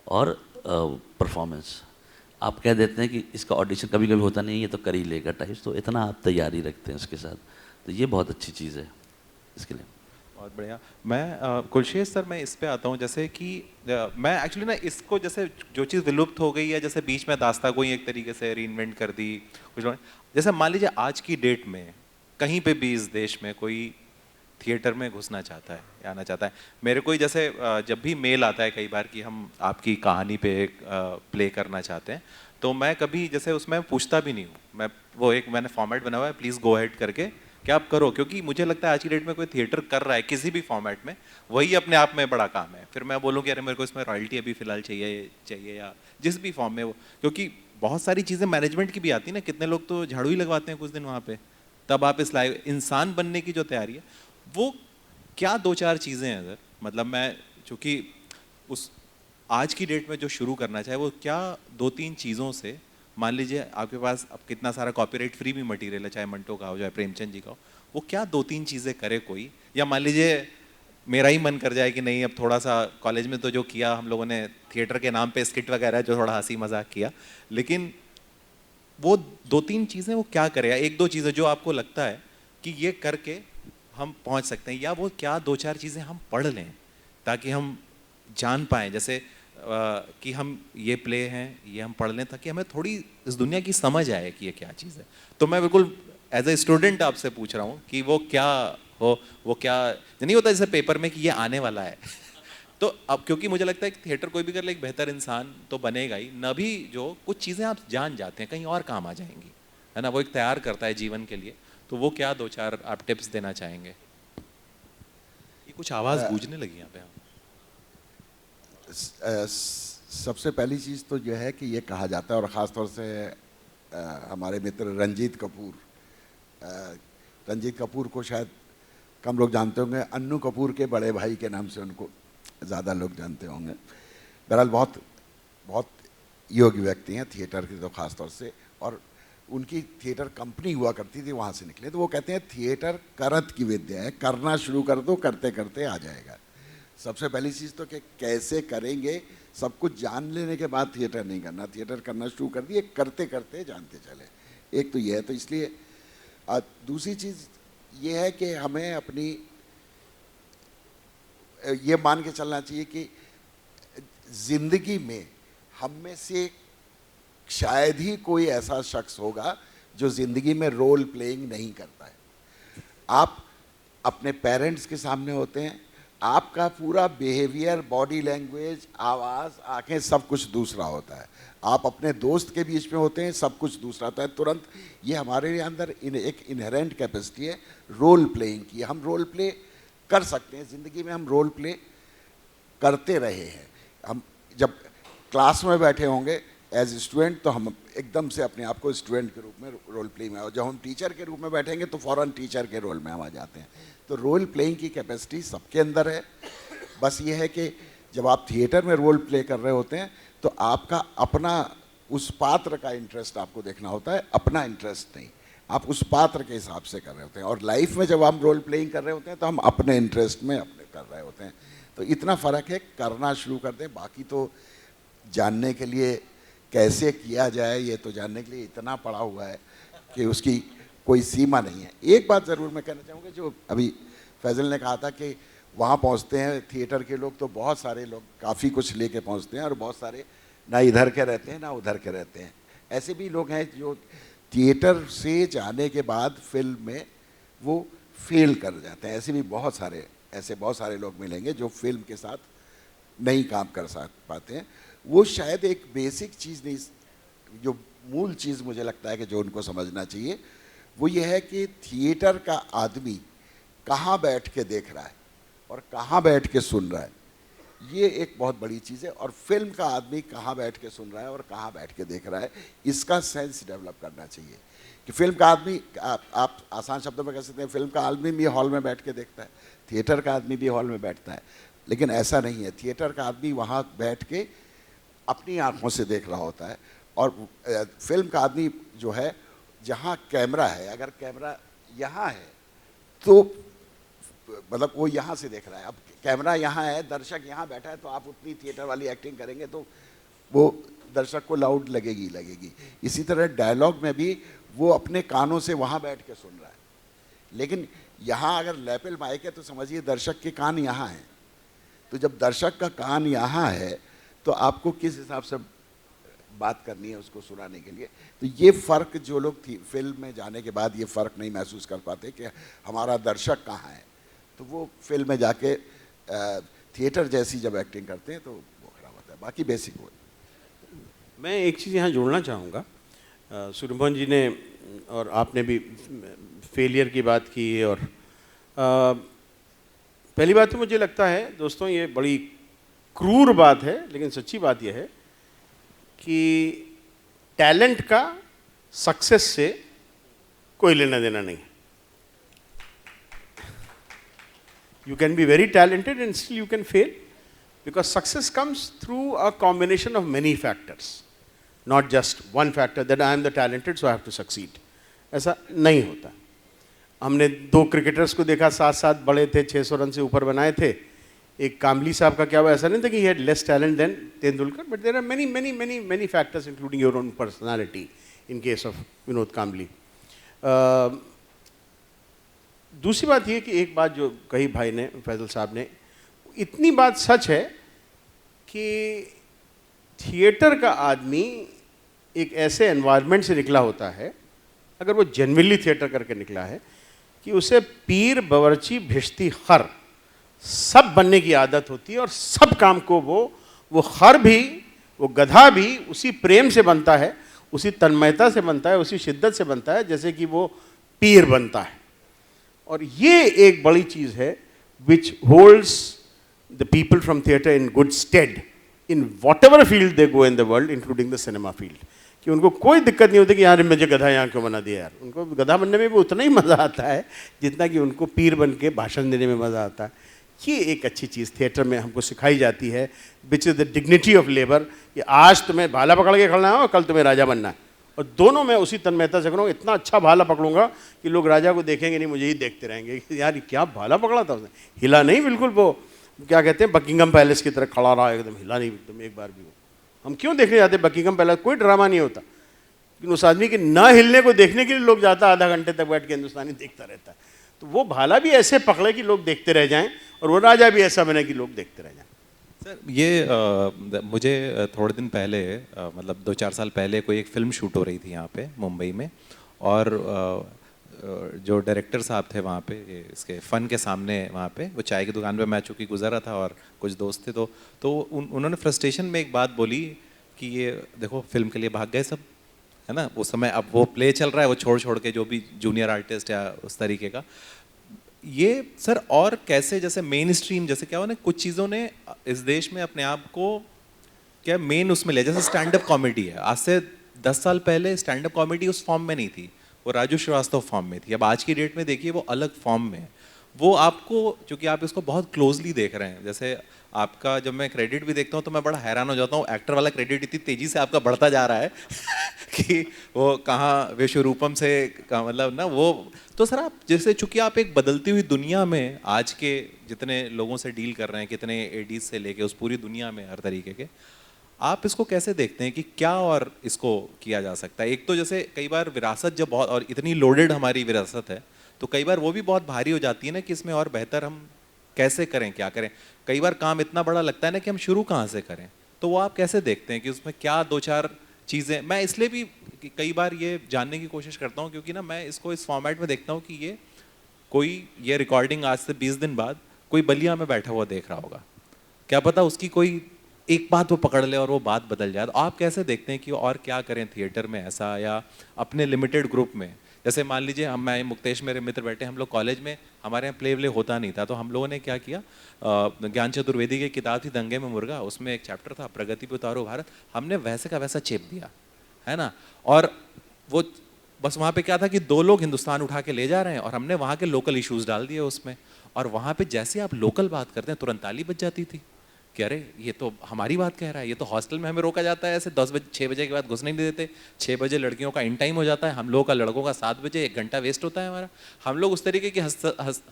और परफॉर्मेंस। आप कह देते हैं कि इसका ऑडिशन कभी कभी होता नहीं, ये तो कर ही लेगा टाइप, तो इतना आप तैयारी रखते हैं उसके साथ, तो ये बहुत अच्छी चीज़ है इसके लिए। बहुत बढ़िया। मैं कुलशेष सर, मैं इस पे आता हूँ, जैसे कि मैं एक्चुअली ना इसको, जैसे जो चीज़ विलुप्त हो गई है, जैसे बीच में दास्ता को ही एक तरीके से रीइन्वेंट कर दी कुछ, जैसे मान लीजिए आज की डेट में कहीं पे भी इस देश में कोई थिएटर में घुसना चाहता है या आना चाहता है, मेरे को ही जैसे जब भी मेल आता है कई बार कि हम आपकी कहानी पे प्ले करना चाहते हैं, तो मैं कभी जैसे उसमें पूछता भी नहीं हूँ, मैं वो एक मैंने फॉर्मेट बना हुआ है, प्लीज़ गो अहेड करके क्या आप करो, क्योंकि मुझे लगता है आज की डेट में कोई थिएटर कर रहा है किसी भी फॉर्मेट में, वही अपने आप में बड़ा काम है। फिर मैं बोलूँ कि अरे मेरे को इसमें रॉयल्टी अभी फिलहाल चाहिए या जिस भी फॉर्म में वो, क्योंकि बहुत सारी चीज़ें मैनेजमेंट की भी आती है ना, कितने लोग तो झाड़ू ही लगवाते हैं कुछ दिन वहाँ पे, तब आप इस लाइव इंसान बनने की जो तैयारी है, वो क्या 2-4 चीज़ें हैं सर, मतलब मैं चूँकि उस आज की डेट में जो शुरू करना चाहे, वो क्या 2-3 चीज़ों से, मान लीजिए आपके पास अब कितना सारा कॉपीराइट फ्री भी मटेरियल है, चाहे मंटो का हो चाहे प्रेमचंद जी का हो, वो क्या 2-3 चीज़ें करे कोई, या मान लीजिए मेरा ही मन कर जाए कि नहीं अब थोड़ा सा कॉलेज में तो जो किया हम लोगों ने थिएटर के नाम पे स्किट वगैरह जो थोड़ा हंसी मजाक किया, लेकिन वो 2-3 चीज़ें वो क्या करे, या 1-2 चीज़ें जो आपको लगता है कि ये करके हम पहुंच सकते हैं, या वो क्या 2-4 चीज़ें हम पढ़ लें ताकि हम जान पाएँ, जैसे कि हम ये प्ले हैं ये हम पढ़ लें ताकि हमें थोड़ी इस दुनिया की समझ आए कि ये क्या चीज़ है। तो मैं बिल्कुल एज ए स्टूडेंट आपसे पूछ रहा हूँ कि वो क्या हो, वो क्या नहीं होता जैसे पेपर में कि ये आने वाला है तो अब क्योंकि मुझे लगता है कि थिएटर कोई भी कर ले एक बेहतर इंसान तो बनेगा ही, न भी जो कुछ चीज़ें आप जान जाते हैं कहीं और काम आ जाएंगी, है ना, वो एक तैयार करता है जीवन के लिए, तो वो क्या 2-4 आप टिप्स देना चाहेंगे? ये कुछ आवाज़ गूंजने लगी यहाँ पे। सबसे पहली चीज़ तो यह है कि ये कहा जाता है, और ख़ास तौर से हमारे मित्र रंजीत कपूर को शायद कम लोग जानते होंगे, अन्नू कपूर के बड़े भाई के नाम से उनको ज़्यादा लोग जानते होंगे। बहरहाल बहुत बहुत योग्य व्यक्ति हैं थिएटर के तो ख़ास तौर से, और उनकी थिएटर कंपनी हुआ करती थी, वहाँ से निकले। तो वो कहते हैं थिएटर करत की विद्या है, करना शुरू कर दो करते करते आ जाएगा। सबसे पहली चीज़ तो कि कैसे करेंगे, सब कुछ जान लेने के बाद थिएटर नहीं करना, थिएटर करना शुरू कर दिए, करते करते जानते चले। एक तो ये है, तो इसलिए दूसरी चीज़ ये है कि हमें अपनी ये मान के चलना चाहिए कि ज़िंदगी में हम में से शायद ही कोई ऐसा शख्स होगा जो ज़िंदगी में रोल प्लेइंग नहीं करता है। आप अपने पेरेंट्स के सामने होते हैं, आपका पूरा बिहेवियर, बॉडी लैंग्वेज, आवाज़, आंखें, सब कुछ दूसरा होता है। आप अपने दोस्त के बीच में होते हैं, सब कुछ दूसरा होता है तुरंत। ये हमारे अंदर एक इनहेरेंट कैपेसिटी है रोल प्लेइंग की। हम रोल प्ले कर सकते हैं, ज़िंदगी में हम रोल प्ले करते रहे हैं। हम जब क्लास में बैठे होंगे एज स्टूडेंट तो हम एकदम से अपने आप को स्टूडेंट के रूप में रोल प्ले में, और जब हम टीचर के रूप में बैठेंगे तो फ़ौरन टीचर के रोल में हम आ जाते हैं। तो रोल प्लेइंग की कैपेसिटी सबके अंदर है। बस ये है कि जब आप थिएटर में रोल प्ले कर रहे होते हैं तो आपका अपना उस पात्र का इंटरेस्ट आपको देखना होता है, अपना इंटरेस्ट नहीं। आप उस पात्र के हिसाब से कर रहे होते हैं। और लाइफ में जब हम रोल प्लेइंग कर रहे होते हैं तो हम अपने इंटरेस्ट में अपने कर रहे होते हैं। तो इतना फ़र्क है, करना शुरू कर दें। बाकी तो जानने के लिए कैसे किया जाए, ये तो जानने के लिए इतना पड़ा हुआ है कि उसकी कोई सीमा नहीं है। एक बात ज़रूर मैं कहना चाहूँगा, जो अभी फैज़ल ने कहा था कि वहाँ पहुँचते हैं थिएटर के लोग, तो बहुत सारे लोग काफ़ी कुछ लेके पहुँचते हैं और बहुत सारे ना इधर के रहते हैं ना उधर के रहते हैं। ऐसे भी लोग हैं जो थिएटर से जाने के बाद फिल्म में वो फेल कर जाते हैं। ऐसे भी बहुत सारे लोग मिलेंगे जो फिल्म के साथ नहीं काम कर पाते हैं। वो शायद एक बेसिक चीज़ नहीं, जो मूल चीज़ मुझे लगता है कि जो उनको समझना चाहिए वो ये है कि थिएटर का आदमी कहाँ बैठ के देख रहा है और कहाँ बैठ के सुन रहा है, ये एक बहुत बड़ी चीज़ है। और फिल्म का आदमी कहाँ बैठ के सुन रहा है और कहाँ बैठ के देख रहा है, इसका सेंस डेवलप करना चाहिए। कि फिल्म का आदमी, आप आसान शब्दों में कह सकते हैं, फिल्म का आदमी भी हॉल में बैठ के देखता है, थिएटर का आदमी भी हॉल में बैठता है, लेकिन ऐसा नहीं है। थिएटर का आदमी वहाँ बैठ के अपनी आँखों से देख रहा होता है, और फिल्म का आदमी जो है, जहाँ कैमरा है, अगर कैमरा यहाँ है तो मतलब वो यहाँ से देख रहा है। अब कैमरा यहाँ है, दर्शक यहाँ बैठा है, तो आप उतनी थिएटर वाली एक्टिंग करेंगे तो वो दर्शक को लाउड लगेगी। इसी तरह डायलॉग में भी वो अपने कानों से वहाँ बैठ के सुन रहा है, लेकिन यहाँ अगर लैपल माइक है तो समझिए दर्शक के कान यहाँ हैं। तो जब दर्शक का कान यहाँ है तो आपको किस हिसाब से बात करनी है उसको सुनाने के लिए। तो ये फ़र्क जो लोग फिल्म में जाने के बाद ये फ़र्क नहीं महसूस कर पाते कि हमारा दर्शक कहाँ है, तो वो फिल्म में जाके थिएटर जैसी जब एक्टिंग करते हैं तो वो खराब होता है। बाकी बेसिक वो। मैं एक चीज़ यहाँ जोड़ना चाहूँगा, सूर्यमोहन जी ने और आपने भी फेलियर की बात की, और पहली बात तो मुझे लगता है दोस्तों, ये बड़ी क्रूर बात है लेकिन सच्ची बात यह है कि टैलेंट का सक्सेस से कोई लेना देना नहीं है। You can be very talented and still you can fail, because success comes through a combination of many factors, not just one factor that I am the talented so I have to succeed. ऐसा नहीं होता। हमने 2 cricketers को देखा, साथ साथ बड़े थे, 600 रन से ऊपर बनाए थे। एक कामली साहब का क्या हुआ, ऐसा नहीं था कि he had less talent than Tendulkar, but there are many factors including your own personality in case of Vinod कामली। दूसरी बात ये कि एक बात जो कही भाई ने, फैजल साहब ने, इतनी बात सच है कि थिएटर का आदमी एक ऐसे एनवायरनमेंट से निकला होता है, अगर वो जेन्युइनली थिएटर करके निकला है, कि उसे पीर बवर्ची भिश्ती खर सब बनने की आदत होती है, और सब काम को वो खर भी, वो गधा भी उसी प्रेम से बनता है, उसी तन्मयता से बनता है, उसी शिद्दत से बनता है जैसे कि वो पीर बनता है। और ये एक बड़ी चीज़ है विच holds the people from theatre in good stayed in what ever field they go in the world, including the cinema field. कि उनको कोई दिक्कत नहीं होती कि यार मुझे गधा यहाँ क्यों बना दिया यार। उनको गधा बनने में भी उतना ही मज़ा आता है जितना कि उनको पीर बन के भाषण देने में मज़ा आता है। ये एक अच्छी चीज़ थिएटर में हमको सिखाई जाती है, which is the dignity of labour, कि आज तुम्हें भाला पकड़ के खड़ना है और कल तुम्हें राजा बनना है, और दोनों मैं उसी तन्मयता से करूँगा। इतना अच्छा भाला पकड़ूंगा कि लोग राजा को देखेंगे नहीं, मुझे ही देखते रहेंगे, यार क्या भाला पकड़ा था उसने, हिला नहीं बिल्कुल वो। क्या कहते हैं, बकिंगम पैलेस की तरह खड़ा रहा, एकदम हिला नहीं एकदम एक बार भी वो। हम क्यों देखने जाते बकिंगम पैलेस? कोई ड्रामा नहीं होता, लेकिन उस आदमी के ना हिलने को देखने के लिए लोग जाता, आधा घंटे तक बैठ के हिंदुस्तानी देखता रहता है। तो वो भाला भी ऐसे पकड़े कि लोग देखते रह जाएं, और वो राजा भी ऐसा बने कि लोग देखते रह जाएं। सर ये मुझे थोड़े दिन पहले मतलब 2-4 साल पहले कोई एक फिल्म शूट हो रही थी यहाँ पे मुंबई में, और जो डायरेक्टर साहब थे वहाँ पे इसके फ़न के सामने वहाँ पे वो चाय की दुकान पे मैं चूँकि गुजरा था और कुछ दोस्त थे, तो उन्होंने फ्रस्ट्रेशन में एक बात बोली कि ये देखो फिल्म के लिए भाग गए सब, है ना, उस समय अब वो प्ले चल रहा है, वो छोड़ के जो भी जूनियर आर्टिस्ट या उस तरीके का ये सर। और कैसे जैसे मेन स्ट्रीम जैसे क्या हुआ ना, कुछ चीज़ों ने इस देश में अपने आप को क्या मेन उसमें ले, जैसे स्टैंड अप कॉमेडी है, आज से 10 साल पहले स्टैंड अप कॉमेडी उस फॉर्म में नहीं थी, वो राजू श्रीवास्तव फॉर्म में थी। अब आज की डेट में देखिए वो अलग फॉर्म में है। वो आपको, चूँकि आप इसको बहुत क्लोजली देख रहे हैं, जैसे आपका जब मैं क्रेडिट भी देखता हूँ तो मैं बड़ा हैरान हो जाता हूँ, एक्टर वाला क्रेडिट इतनी तेज़ी से आपका बढ़ता जा रहा है कि वो कहाँ विश्वरूपम से मतलब ना वो। तो सर आप जैसे चूँकि आप एक बदलती हुई दुनिया में आज के जितने लोगों से डील कर रहे हैं, कितने एडीज से लेके उस पूरी दुनिया में हर तरीके के, आप इसको कैसे देखते हैं कि क्या और इसको किया जा सकता है? एक तो जैसे कई बार विरासत जब बहुत और इतनी लोडेड हमारी विरासत है तो कई बार वो भी बहुत भारी हो जाती है ना कि इसमें और बेहतर हम कैसे करें, क्या करें। कई बार काम इतना बड़ा लगता है ना कि हम शुरू कहाँ से करें, तो वो आप कैसे देखते हैं कि उसमें क्या 2-4 चीज़ें। मैं इसलिए भी कई बार ये जानने की कोशिश करता हूँ क्योंकि ना मैं इसको इस फॉर्मेट में देखता हूँ कि ये कोई ये रिकॉर्डिंग आज से 20 दिन बाद कोई बलिया में बैठा हुआ देख रहा होगा, क्या पता उसकी कोई एक बात वो पकड़ ले और वो बात बदल जाए। तो आप कैसे देखते हैं कि और क्या करें थिएटर में ऐसा, या अपने लिमिटेड ग्रुप में? जैसे मान लीजिए हम, मैं मुक्तेश मेरे मित्र बैठे, हम लोग कॉलेज में हमारे यहाँ प्ले होता नहीं था, तो हम लोगों ने क्या किया, ज्ञान चतुर्वेदी की किताब थी दंगे में मुर्गा, उसमें एक चैप्टर था प्रगति पे उतारो भारत, हमने वैसे का वैसा चेप दिया, है ना। और वो बस वहाँ पे क्या था कि 2 लोग हिंदुस्तान उठा के ले जा रहे हैं और हमने वहाँ के लोकल इश्यूज डाल दिए उसमें, और वहाँ पे जैसे आप लोकल बात करते हैं तुरंत ताली बज जाती थी कि अरे ये तो हमारी बात कह रहा है। ये तो हॉस्टल में हमें रोका जाता है ऐसे 10 बजे 6 बजे के बाद घुसने नहीं देते, 6 बजे लड़कियों का इन टाइम हो जाता है, हम लोगों का लड़कों का 7 बजे, 1 घंटा वेस्ट होता है हमारा। हम लोग उस तरीके की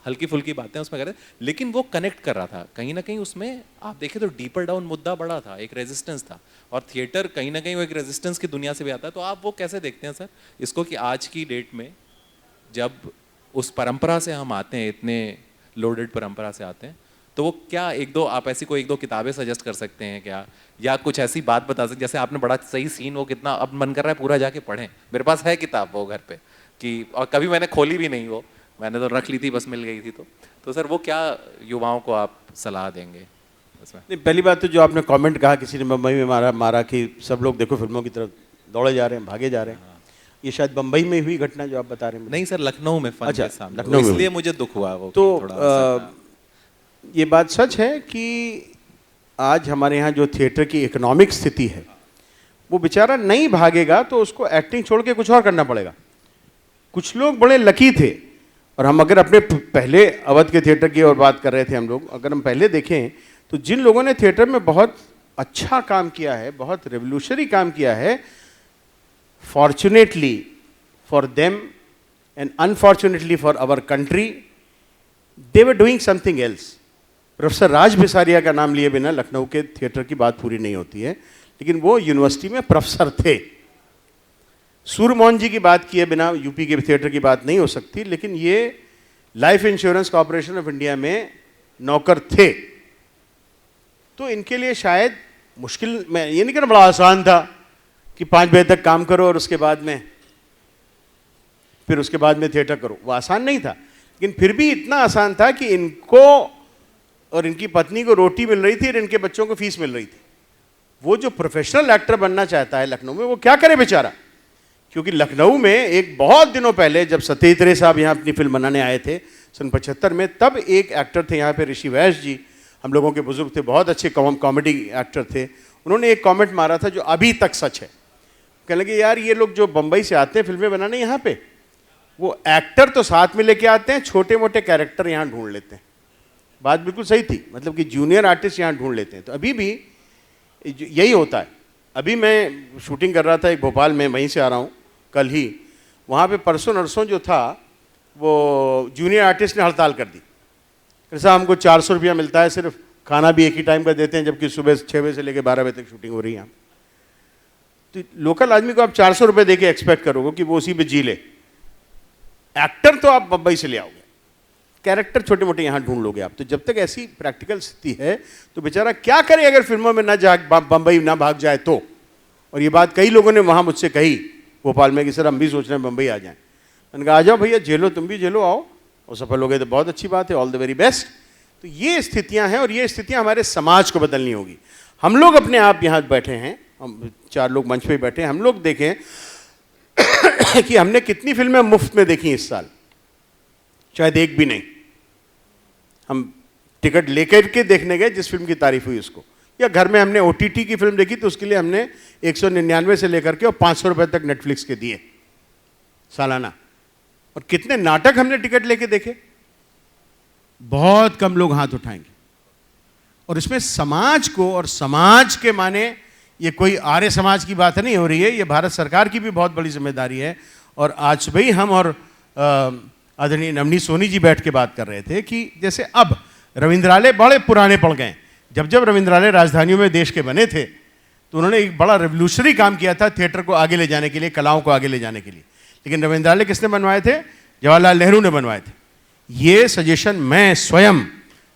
हल्की फुल्की बातें उसमें करते, लेकिन वो कनेक्ट कर रहा था कहीं ना कहीं। उसमें आप देखें तो डीपर डाउन मुद्दा बड़ा था, एक रेजिस्टेंस था, और थिएटर कहीं ना कहीं वो एक रेजिस्टेंस की दुनिया से भी आता है। तो आप वो कैसे देखते हैं सर इसको कि आज की डेट में जब उस परंपरा से हम आते हैं, इतने लोडेड परंपरा से आते हैं, तो वो क्या आप ऐसी कोई 1-2 किताबें सजेस्ट कर सकते हैं क्या, या कुछ ऐसी बात बता सकते, जैसे आपने बड़ा सही सीन, वो कितना अब मन कर रहा है पूरा जाके पढ़ें। मेरे पास है किताब वो घर पे कि, और कभी मैंने खोली भी नहीं, वो मैंने तो रख ली थी, बस मिल गई थी। तो सर वो क्या युवाओं को आप सलाह देंगे इसमें? नहीं, पहली बात तो जो आपने कमेंट कहा किसी ने मुंबई में मारा कि सब लोग देखो फिल्मों की तरफ दौड़े जा रहे हैं, भागे जा रहे हैं, ये शायद बम्बई में हुई घटना जो आप बता रहे हैं। नहीं सर, लखनऊ में फन के सामने, लखनऊ में इसलिए मुझे दुख हुआ वो। तो ये बात सच है कि आज हमारे यहाँ जो थिएटर की इकोनॉमिक स्थिति है, वो बेचारा नहीं भागेगा तो उसको एक्टिंग छोड़ के कुछ और करना पड़ेगा। कुछ लोग बड़े लकी थे, और हम अगर अपने पहले अवध के थिएटर की ओर बात कर रहे थे हम लोग, अगर हम पहले देखें तो जिन लोगों ने थिएटर में बहुत अच्छा काम किया है, बहुत रेवोल्यूशनरी काम किया है, fortunately for them and unfortunately for our country, they were doing something else. Professor Raj Bhisaria का नाम लिए बिना लखनऊ के थिएटर की बात पूरी नहीं होती है, लेकिन वो यूनिवर्सिटी में प्रोफेसर थे। सूरमोहन जी की बात किए बिना यूपी के थिएटर की बात नहीं हो सकती, लेकिन ये life insurance corporation of India में नौकर थे। तो इनके लिए शायद मुश्किल, मैं ये नहीं कहना बड़ा आसान था कि 5 बजे तक काम करो और उसके बाद में थिएटर करो, वो आसान नहीं था। लेकिन फिर भी इतना आसान था कि इनको और इनकी पत्नी को रोटी मिल रही थी और इनके बच्चों को फीस मिल रही थी। वो जो प्रोफेशनल एक्टर बनना चाहता है लखनऊ में, वो क्या करे बेचारा। क्योंकि लखनऊ में एक बहुत दिनों पहले जब सत्यजीत रे साहब यहाँ अपनी फिल्म बनाने आए थे सन 75 में, तब एक एक्टर थे यहाँ पे, ऋषि वैश जी, हम लोगों के बुजुर्ग थे, बहुत अच्छे कॉमेडी एक्टर थे। उन्होंने एक कमेंट मारा था जो अभी तक सच है। कहने लगे यार ये लोग जो बम्बई से आते हैं फिल्में बनाने यहाँ पे, वो एक्टर तो साथ में लेके आते हैं, छोटे मोटे कैरेक्टर यहाँ ढूंढ लेते हैं। बात बिल्कुल सही थी, मतलब कि जूनियर आर्टिस्ट यहाँ ढूंढ लेते हैं। तो अभी भी यही होता है। अभी मैं शूटिंग कर रहा था एक भोपाल में, वहीं से आ रहा हूँ कल ही, वहाँ पे परसों नरसों जो था वो जूनियर आर्टिस्ट ने हड़ताल कर दी। साहब हमको 400 रुपया मिलता है सिर्फ खाना भी एक ही टाइम का देते हैं, जबकि सुबह 6 बजे से लेकर 12 बजे तक शूटिंग हो रही है यहाँ। तो लोकल आदमी को आप 400 रुपये दे के एक्सपेक्ट करोगे कि वो उसी पे जी ले। एक्टर तो आप बम्बई से ले आओगे, कैरेक्टर छोटे मोटे यहाँ ढूंढ लोगे आप। तो जब तक ऐसी प्रैक्टिकल स्थिति है तो बेचारा क्या करे अगर फिल्मों में ना जा बम्बई ना भाग जाए तो। और ये बात कई लोगों ने वहाँ मुझसे कही भोपाल में कि सर हम भी सोच रहे हैं बम्बई आ जाएं। मैंने कहा आ जाओ भैया, झेलो, तुम भी झेलो, आओ, और सफल हो गए तो बहुत अच्छी बात है, ऑल द वेरी बेस्ट। तो ये स्थितियाँ हैं और ये स्थितियाँ हमारे समाज को बदलनी होगी। हम लोग अपने आप यहाँ बैठे हैं, हम 4 लोग मंच पे बैठे हैं, हम लोग देखें कि हमने कितनी फिल्में मुफ्त में देखी इस साल, शायद एक भी नहीं। हम टिकट लेकर के देखने गए जिस फिल्म की तारीफ हुई उसको, या घर में हमने OTT की फिल्म देखी तो उसके लिए हमने 199 से लेकर के और 500 रुपये तक नेटफ्लिक्स के दिए सालाना। और कितने नाटक हमने टिकट लेके देखे, बहुत कम लोग हाथ उठाएंगे। और इसमें समाज को, और समाज के माने ये कोई आर्य समाज की बात नहीं हो रही है, ये भारत सरकार की भी बहुत बड़ी जिम्मेदारी है। और आज भाई हम और आदरणीय नवनीत सोनी जी बैठ के बात कर रहे थे कि जैसे अब रविंद्रालय बड़े पुराने पड़ गए। जब जब रविंद्रालय राजधानियों में देश के बने थे तो उन्होंने एक बड़ा रेवोल्यूशनरी काम किया था थिएटर को आगे ले जाने के लिए, कलाओं को आगे ले जाने के लिए। लेकिन रविंद्रालय किसने बनवाए थे? जवाहरलाल नेहरू ने बनवाए थे। ये सजेशन मैं स्वयं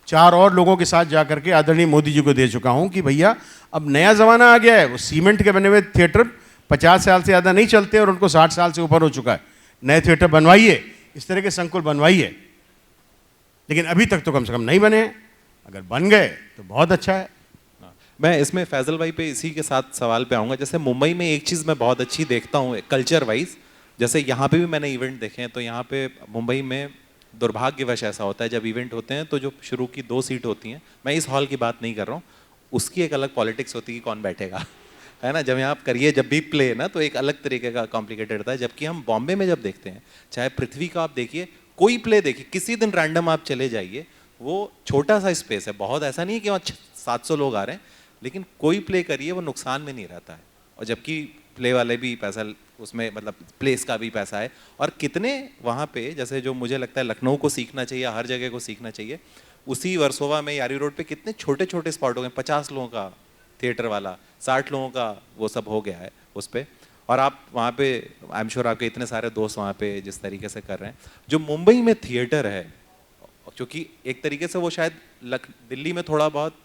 4 और लोगों के साथ जाकर के आदरणीय मोदी जी को दे चुका हूं कि भैया अब नया ज़माना आ गया है। वो सीमेंट के बने हुए थिएटर 50 साल से ज़्यादा नहीं चलते और उनको 60 साल से ऊपर हो चुका है। नए थिएटर बनवाइए, इस तरह के संकुल बनवाइए। लेकिन अभी तक तो कम से कम नहीं बने हैं, अगर बन गए तो बहुत अच्छा है। मैं इसमें फैजल भाई पे इसी के साथ सवाल पे आऊँगा। जैसे मुंबई में एक चीज़ मैं बहुत अच्छी देखता हूँ कल्चर वाइज, जैसे यहाँ पे भी मैंने इवेंट देखे हैं, तो यहाँ पे मुंबई में दुर्भाग्यवश ऐसा होता है जब इवेंट होते हैं तो जो शुरू की 2 सीट होती हैं, मैं इस हॉल की बात नहीं कर रहा हूँ, उसकी एक अलग पॉलिटिक्स होती है कि कौन बैठेगा, है ना। जब यहाँ आप करिए जब भी प्ले ना तो एक अलग तरीके का कॉम्प्लिकेटेड होता है। जबकि हम बॉम्बे में जब देखते हैं, चाहे पृथ्वी का आप देखिए, कोई प्ले देखिए, किसी दिन रैंडम आप चले जाइए, वो छोटा सा स्पेस है, बहुत ऐसा नहीं है कि वहाँ 700 लोग आ रहे हैं, लेकिन कोई प्ले करिए वो नुकसान में नहीं रहता है। और जबकि प्ले वाले भी पैसा उसमें, मतलब प्लेस का भी पैसा है। और कितने वहाँ पे, जैसे जो मुझे लगता है लखनऊ को सीखना चाहिए, हर जगह को सीखना चाहिए, उसी वर्सोवा में यारी रोड पे कितने छोटे छोटे स्पॉट हो गए, 50 लोगों का थिएटर वाला, 60 लोगों का वो सब हो गया है उस पर। और आप वहाँ पे, आई एम श्योर आपके इतने सारे दोस्त वहाँ पे जिस तरीके से कर रहे हैं, जो मुंबई में थिएटर है, क्योंकि एक तरीके से वो शायद दिल्ली में थोड़ा बहुत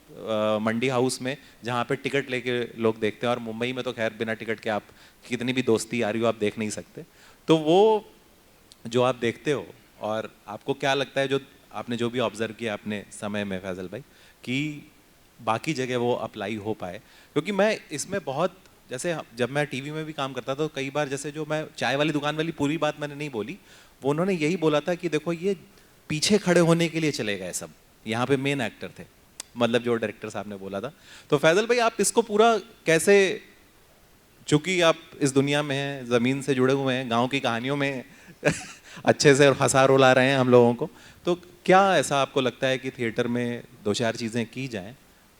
मंडी हाउस में जहाँ पे टिकट लेके लोग देखते हैं, और मुंबई में तो खैर बिना टिकट के आप कितनी भी दोस्ती आ रही हो आप देख नहीं सकते। तो वो जो आप देखते हो, और आपको क्या लगता है, जो आपने जो भी ऑब्जर्व किया अपने समय में फैजल भाई, कि बाकी जगह वो अप्लाई हो पाए? क्योंकि मैं इसमें बहुत, जैसे जब मैं टीवी में भी काम करता था तो कई बार, जैसे जो मैं चाय वाली दुकान वाली पूरी बात मैंने नहीं बोली, वो उन्होंने यही बोला था कि देखो ये पीछे खड़े होने के लिए चले गए सब, यहाँ पे मेन एक्टर थे, मतलब जो डायरेक्टर साहब ने बोला था। तो फैजल भाई आप इसको पूरा कैसे, चूंकि आप इस दुनिया में हैं, ज़मीन से जुड़े हुए हैं, गांव की कहानियों में अच्छे से हंसा रुला रहे हैं हम लोगों को, तो क्या ऐसा आपको लगता है कि थिएटर में 2-4 चीज़ें की जाएं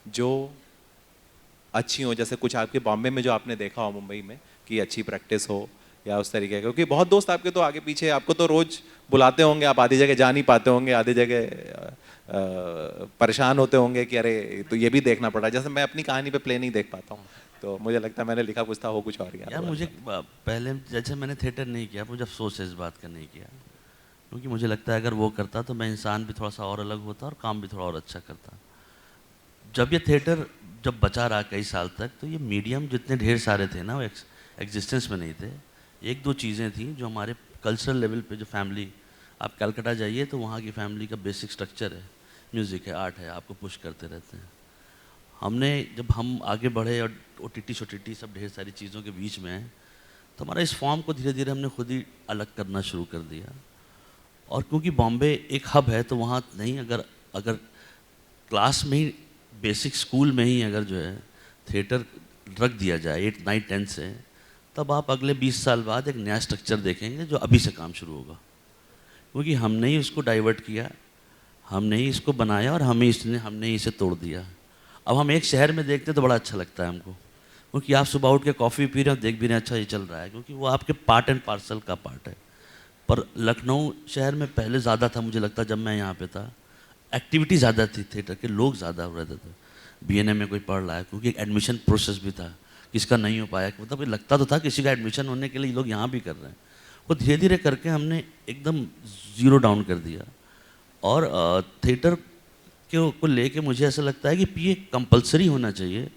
जो अच्छी हो? जैसे कुछ आपके बॉम्बे में जो आपने देखा हो, मुंबई में, कि अच्छी प्रैक्टिस हो या उस तरीके का, क्योंकि बहुत दोस्त आपके तो आगे पीछे, आपको तो रोज बुलाते होंगे, आप आधी जगह जा नहीं पाते होंगे, आधी जगह परेशान होते होंगे कि अरे तो ये भी देखना पड़ा। जैसे मैं अपनी कहानी पे प्ले नहीं देख पाता हूँ, तो मुझे लगता है मैंने लिखा कुछ था, हो कुछ और गया। यार मुझे पहले, जैसे मैंने थिएटर नहीं किया, मुझे अफसोस है इस बात का नहीं किया, क्योंकि मुझे लगता है अगर वो करता तो मैं इंसान भी थोड़ा सा और अलग होता और काम भी थोड़ा और अच्छा करता। जब ये थिएटर जब बचा रहा कई साल तक, तो ये मीडियम जितने ढेर सारे थे ना, वो एग्जिस्टेंस में नहीं थे। 1-2 चीज़ें थी जो हमारे कल्चरल लेवल पे, जो फैमिली, आप कलकत्ता जाइए तो वहाँ की फैमिली का बेसिक स्ट्रक्चर है, म्यूज़िक है, आर्ट है, आपको पुश करते रहते हैं। हमने जब हम आगे बढ़े और OTT सब ढेर सारी चीज़ों के बीच में हैं, तो हमारा इस फॉर्म को धीरे धीरे हमने खुद ही अलग करना शुरू कर दिया। और क्योंकि बॉम्बे एक हब है, तो वहाँ नहीं, अगर क्लास में ही, बेसिक स्कूल में ही अगर जो है थिएटर रख दिया जाए 8, 9, 10 से, तब आप अगले 20 साल बाद एक नया स्ट्रक्चर देखेंगे जो अभी से काम शुरू होगा। क्योंकि हमने ही उसको डाइवर्ट किया, हमने ही इसको बनाया और हमने ही इसे तोड़ दिया। अब हम एक शहर में देखते तो बड़ा अच्छा लगता है हमको, क्योंकि आप सुबह उठ के कॉफ़ी पी रहे हो, देख भी रहे हैं अच्छा ये चल रहा है, क्योंकि वो आपके पार्ट एंड पार्सल का पार्ट है। पर लखनऊ शहर में पहले ज़्यादा था, मुझे लगता जब मैं यहाँ पे था, एक्टिविटी ज़्यादा थी थिएटर के, लोग ज़्यादा हो रहते थे। बीएनए में कोई पढ़ रहा है, क्योंकि एक एडमिशन प्रोसेस भी था, किसका नहीं हो पाया, मतलब ये लगता तो था किसी का एडमिशन होने के लिए लोग यहाँ भी कर रहे हैं। वो धीरे धीरे करके हमने एकदम ज़ीरो डाउन कर दिया। और थिएटर को लेके मुझे ऐसा लगता है कि ये कंपलसरी होना चाहिए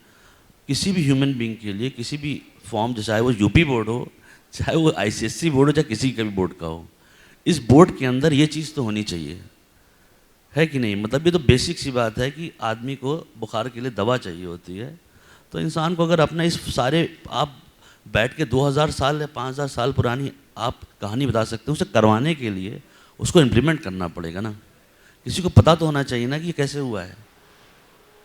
किसी भी ह्यूमन बीइंग के लिए, किसी भी फॉर्म, चाहे वो यूपी बोर्ड हो, चाहे वो आईसीएसई बोर्ड हो, चाहे किसी का भी बोर्ड का हो, इस बोर्ड के अंदर ये चीज़ तो होनी चाहिए, है कि नहीं। मतलब ये तो बेसिक सी बात है कि आदमी को बुखार के लिए दवा चाहिए होती है, तो इंसान को अगर अपना इस सारे आप बैठ के 2000 साल या 5000 साल पुरानी आप कहानी बता सकते हैं, उसे करवाने के लिए उसको इम्प्लीमेंट करना पड़ेगा ना। किसी को पता तो होना चाहिए ना कि ये कैसे हुआ है।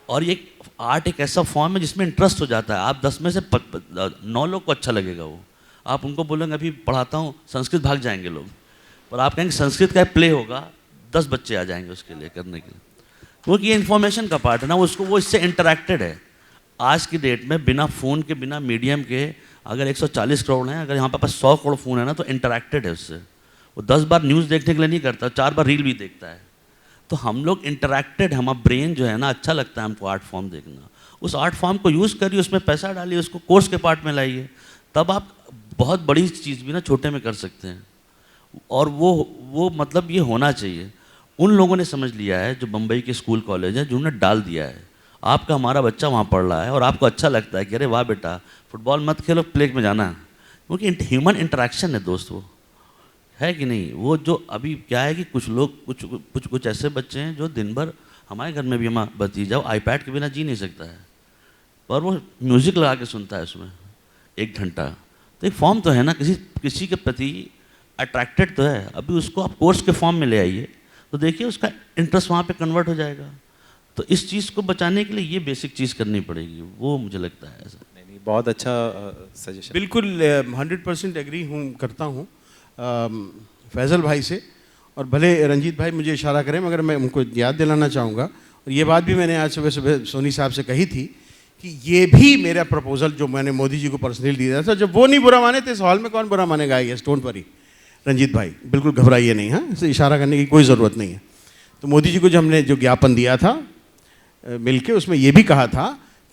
और ये आर्ट एक ऐसा फॉर्म है जिसमें इंटरेस्ट हो जाता है। आप 10 में से 9 लोग को अच्छा लगेगा वो, आप उनको बोलेंगे अभी पढ़ाता हूँ संस्कृत, भाग जाएंगे लोग, पर आप कहेंगे संस्कृत का प्ले होगा, 10 बच्चे आ जाएंगे उसके लिए करने के लिए, क्योंकि ये इन्फॉर्मेशन का पार्ट है ना, उसको वो इससे इंटरेक्टेड है। आज की डेट में बिना फ़ोन के, बिना मीडियम के, अगर 140 करोड़ हैं, अगर यहाँ पर 100 करोड़ फ़ोन है ना, तो इंटरेक्टेड है उससे। वो 10 बार न्यूज़ देखने के लिए नहीं करता, 4 बार रील भी देखता है। तो हम लोग इंटरेक्टेड, हमारा ब्रेन जो है ना, अच्छा लगता है हमको आर्ट फॉर्म देखना। उस आर्ट फॉर्म को यूज़ करिए, उसमें पैसा डालिए, उसको कोर्स के पार्ट में लाइए, तब आप बहुत बड़ी चीज़ भी ना छोटे में कर सकते हैं। और वो मतलब ये होना चाहिए। उन लोगों ने समझ लिया है जो बम्बई के स्कूल कॉलेज हैं, जिन्होंने डाल दिया है, आपका हमारा बच्चा वहाँ पढ़ रहा है और आपको अच्छा लगता है कि अरे वाह बेटा फुटबॉल मत खेलो, प्ले में जाना, क्योंकि ह्यूमन इंटरेक्शन है दोस्त, वो है कि नहीं। वो जो अभी क्या है कि कुछ लोग कुछ ऐसे बच्चे हैं जो दिन भर, हमारे घर में भी हमारा भतीजा आईपैड के बिना जी नहीं सकता है, पर वो म्यूज़िक लगा के सुनता है उसमें 1 घंटा। तो एक फॉर्म तो है ना, किसी के प्रति अट्रैक्टेड तो है। अभी उसको आप कोर्स के फॉर्म में ले आइए तो देखिए उसका इंटरेस्ट वहाँ पे कन्वर्ट हो जाएगा। तो इस चीज़ को बचाने के लिए ये बेसिक चीज़ करनी पड़ेगी, वो मुझे लगता है ऐसा। नहीं, बहुत अच्छा सजेशन। बिल्कुल 100% एग्री करता हूँ फैज़ल भाई से। और भले रंजीत भाई मुझे इशारा करें, मगर मैं उनको याद दिलाना चाहूँगा, और ये बात भी मैंने आज सुबह सुबह सोनी साहब से कही थी कि ये भी मेरा प्रपोजल जो मैंने मोदी जी को पर्सनली दिया था, जब वो नहीं बुरा माने तो इस हॉल में कौन बुरा मानेगा। I guess don't worry Ranjit भाई, बिल्कुल घबराइए नहीं, हाँ, इसे इशारा करने की कोई ज़रूरत नहीं है। तो मोदी जी को जो हमने जो ज्ञापन दिया था मिलके, उसमें ये भी कहा था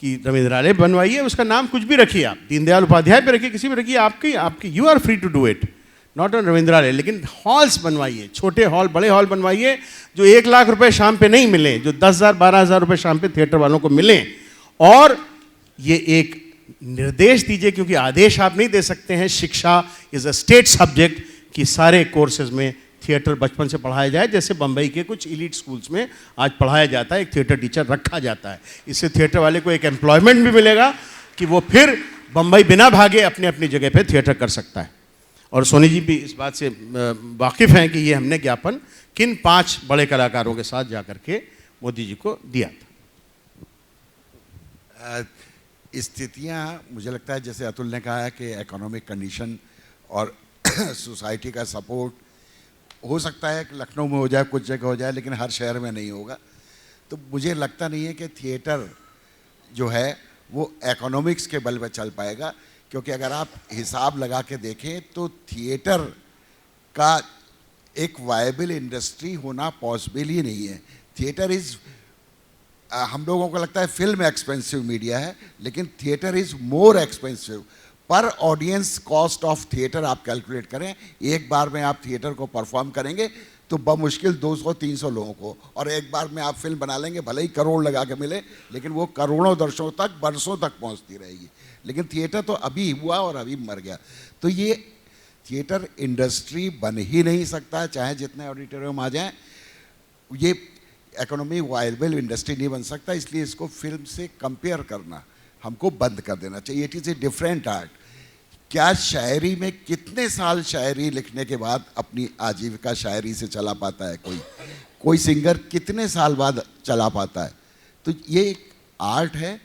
कि रविंद्रालय बनवाइए, उसका नाम कुछ भी रखिए आप, दीनदयाल उपाध्याय पे रखिए, किसी भी रखिए, आपकी you are free to do it, not on Ravindralaya. लेकिन हॉल्स बनवाइए, छोटे हॉल, बड़े हॉल बनवाइए, जो 1 लाख रुपए शाम पे नहीं मिले, जो 10,000 12,000 रुपए शाम पे थिएटर वालों को मिले। और ये एक निर्देश दीजिए, क्योंकि आदेश आप नहीं दे सकते हैं, शिक्षा इज़ अ स्टेट सब्जेक्ट, कि सारे कोर्सेज में थिएटर बचपन से पढ़ाया जाए, जैसे बम्बई के कुछ एलीट स्कूल्स में आज पढ़ाया जाता है, एक थिएटर टीचर रखा जाता है। इससे थिएटर वाले को एक एम्प्लॉयमेंट भी मिलेगा कि वो फिर बम्बई बिना भागे अपनी अपनी जगह पे थिएटर कर सकता है। और सोनी जी भी इस बात से वाकिफ़ हैं कि ये हमने ज्ञापन किन 5 बड़े कलाकारों के साथ जा करके मोदी जी को दिया था। स्थितियाँ मुझे लगता है, जैसे अतुल ने कहा है कि इकोनॉमिक कंडीशन और सोसाइटी का सपोर्ट, हो सकता है कि लखनऊ में हो जाए, कुछ जगह हो जाए, लेकिन हर शहर में नहीं होगा। तो मुझे लगता नहीं है कि थिएटर जो है वो इकोनॉमिक्स के बल पर चल पाएगा, क्योंकि अगर आप हिसाब लगा के देखें तो थिएटर का एक वायबल इंडस्ट्री होना पॉसिबल ही नहीं है। थिएटर इज़, हम लोगों को लगता है फिल्म एक्सपेंसिव मीडिया है, लेकिन थिएटर इज़ मोर एक्सपेंसिव। पर ऑडियंस कॉस्ट ऑफ थिएटर आप कैलकुलेट करें, एक बार में आप थिएटर को परफॉर्म करेंगे तो बमुश्किल 200-300 लोगों को, और एक बार में आप फिल्म बना लेंगे, भले ही करोड़ लगा के मिले, लेकिन वो करोड़ों दर्शकों तक, बरसों तक पहुंचती रहेगी। लेकिन थिएटर तो अभी हुआ और अभी मर गया। तो ये थिएटर इंडस्ट्री बन ही नहीं सकता, चाहे जितने ऑडिटोरियम आ जाएं, ये इकोनॉमी वायबल इंडस्ट्री नहीं बन सकता। इसलिए इसको फिल्म से कंपेयर करना हमको बंद कर देना चाहिए। It is a different art. क्या शायरी में कितने साल शायरी लिखने के बाद अपनी आजीविका शायरी से चला पाता है कोई सिंगर कितने साल बाद चला पाता है? तो ये एक आर्ट है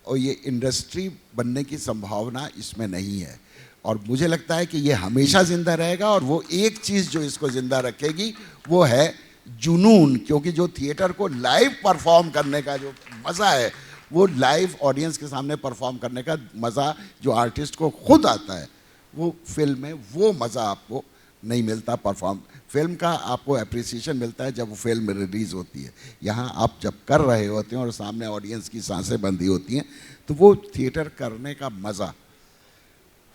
और ये इंडस्ट्री बनने की संभावना इसमें नहीं है। और मुझे लगता है कि ये हमेशा ज़िंदा रहेगा, और वो एक चीज़ जो इसको ज़िंदा रखेगी वो है जुनून। क्योंकि जो थिएटर को लाइव परफॉर्म करने का जो मज़ा है, वो लाइव ऑडियंस के सामने परफॉर्म करने का मज़ा जो आर्टिस्ट को खुद आता है, वो फिल्म में वो मज़ा आपको नहीं मिलता परफॉर्म। फिल्म का आपको अप्रिसिएशन मिलता है जब वो फिल्म रिलीज़ होती है। यहाँ आप जब कर रहे होते हैं और सामने ऑडियंस की सांसें बंधी होती हैं, तो वो थिएटर करने का मज़ा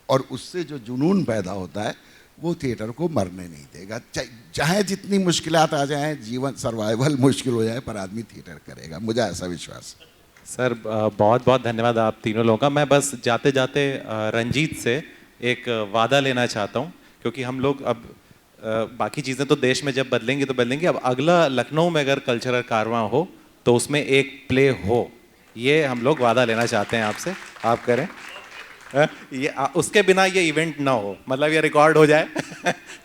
और उससे जो जुनून पैदा होता है वो थिएटर को मरने नहीं देगा। चाहे जितनी मुश्किलात आ जाएं, जीवन सर्वाइवल मुश्किल हो जाए, पर आदमी थिएटर करेगा, मुझे ऐसा विश्वास है। सर बहुत बहुत धन्यवाद आप तीनों लोगों का। मैं बस जाते जाते रंजीत से एक वादा लेना चाहता हूँ, क्योंकि हम लोग अब बाकी चीज़ें तो देश में जब बदलेंगी तो बदलेंगी, अब अगला लखनऊ में अगर कल्चरल कारवां हो तो उसमें एक प्ले हो, ये हम लोग वादा लेना चाहते हैं आपसे, आप करें। ये उसके बिना ये इवेंट ना हो, मतलब ये रिकॉर्ड हो जाए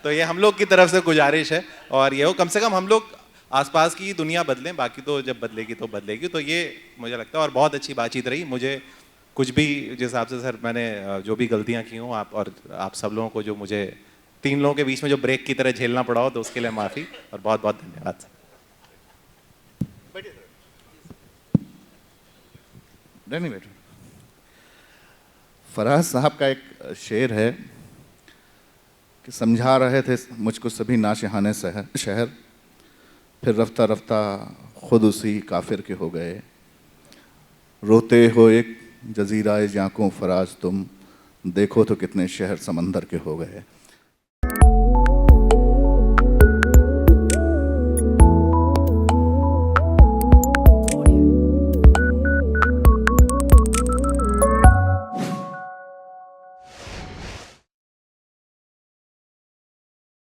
तो ये हम लोग की तरफ से गुजारिश है। और ये हो, कम से कम हम लोग आसपास की दुनिया बदलें, बाकी तो जब बदलेगी तो बदलेगी। तो ये मुझे लगता है, और बहुत अच्छी बातचीत रही। मुझे कुछ भी जिस हिसाब से सर मैंने जो भी गलतियां की हूँ, आप और आप सब लोगों को जो मुझे तीन लोगों के बीच में जो ब्रेक की तरह झेलना पड़ा हो, तो उसके लिए माफ़ी और बहुत बहुत धन्यवाद सर। नहीं बैठो। फराज साहब का एक शेर है कि समझा रहे थे मुझको सभी नाशिहाने शहर, फिर रफ्ता रफ्ता खुद उसी काफिर के हो गए। रोते हो एक जजीराए जाकों फराज तुम, देखो तो कितने शहर समंदर के हो गए।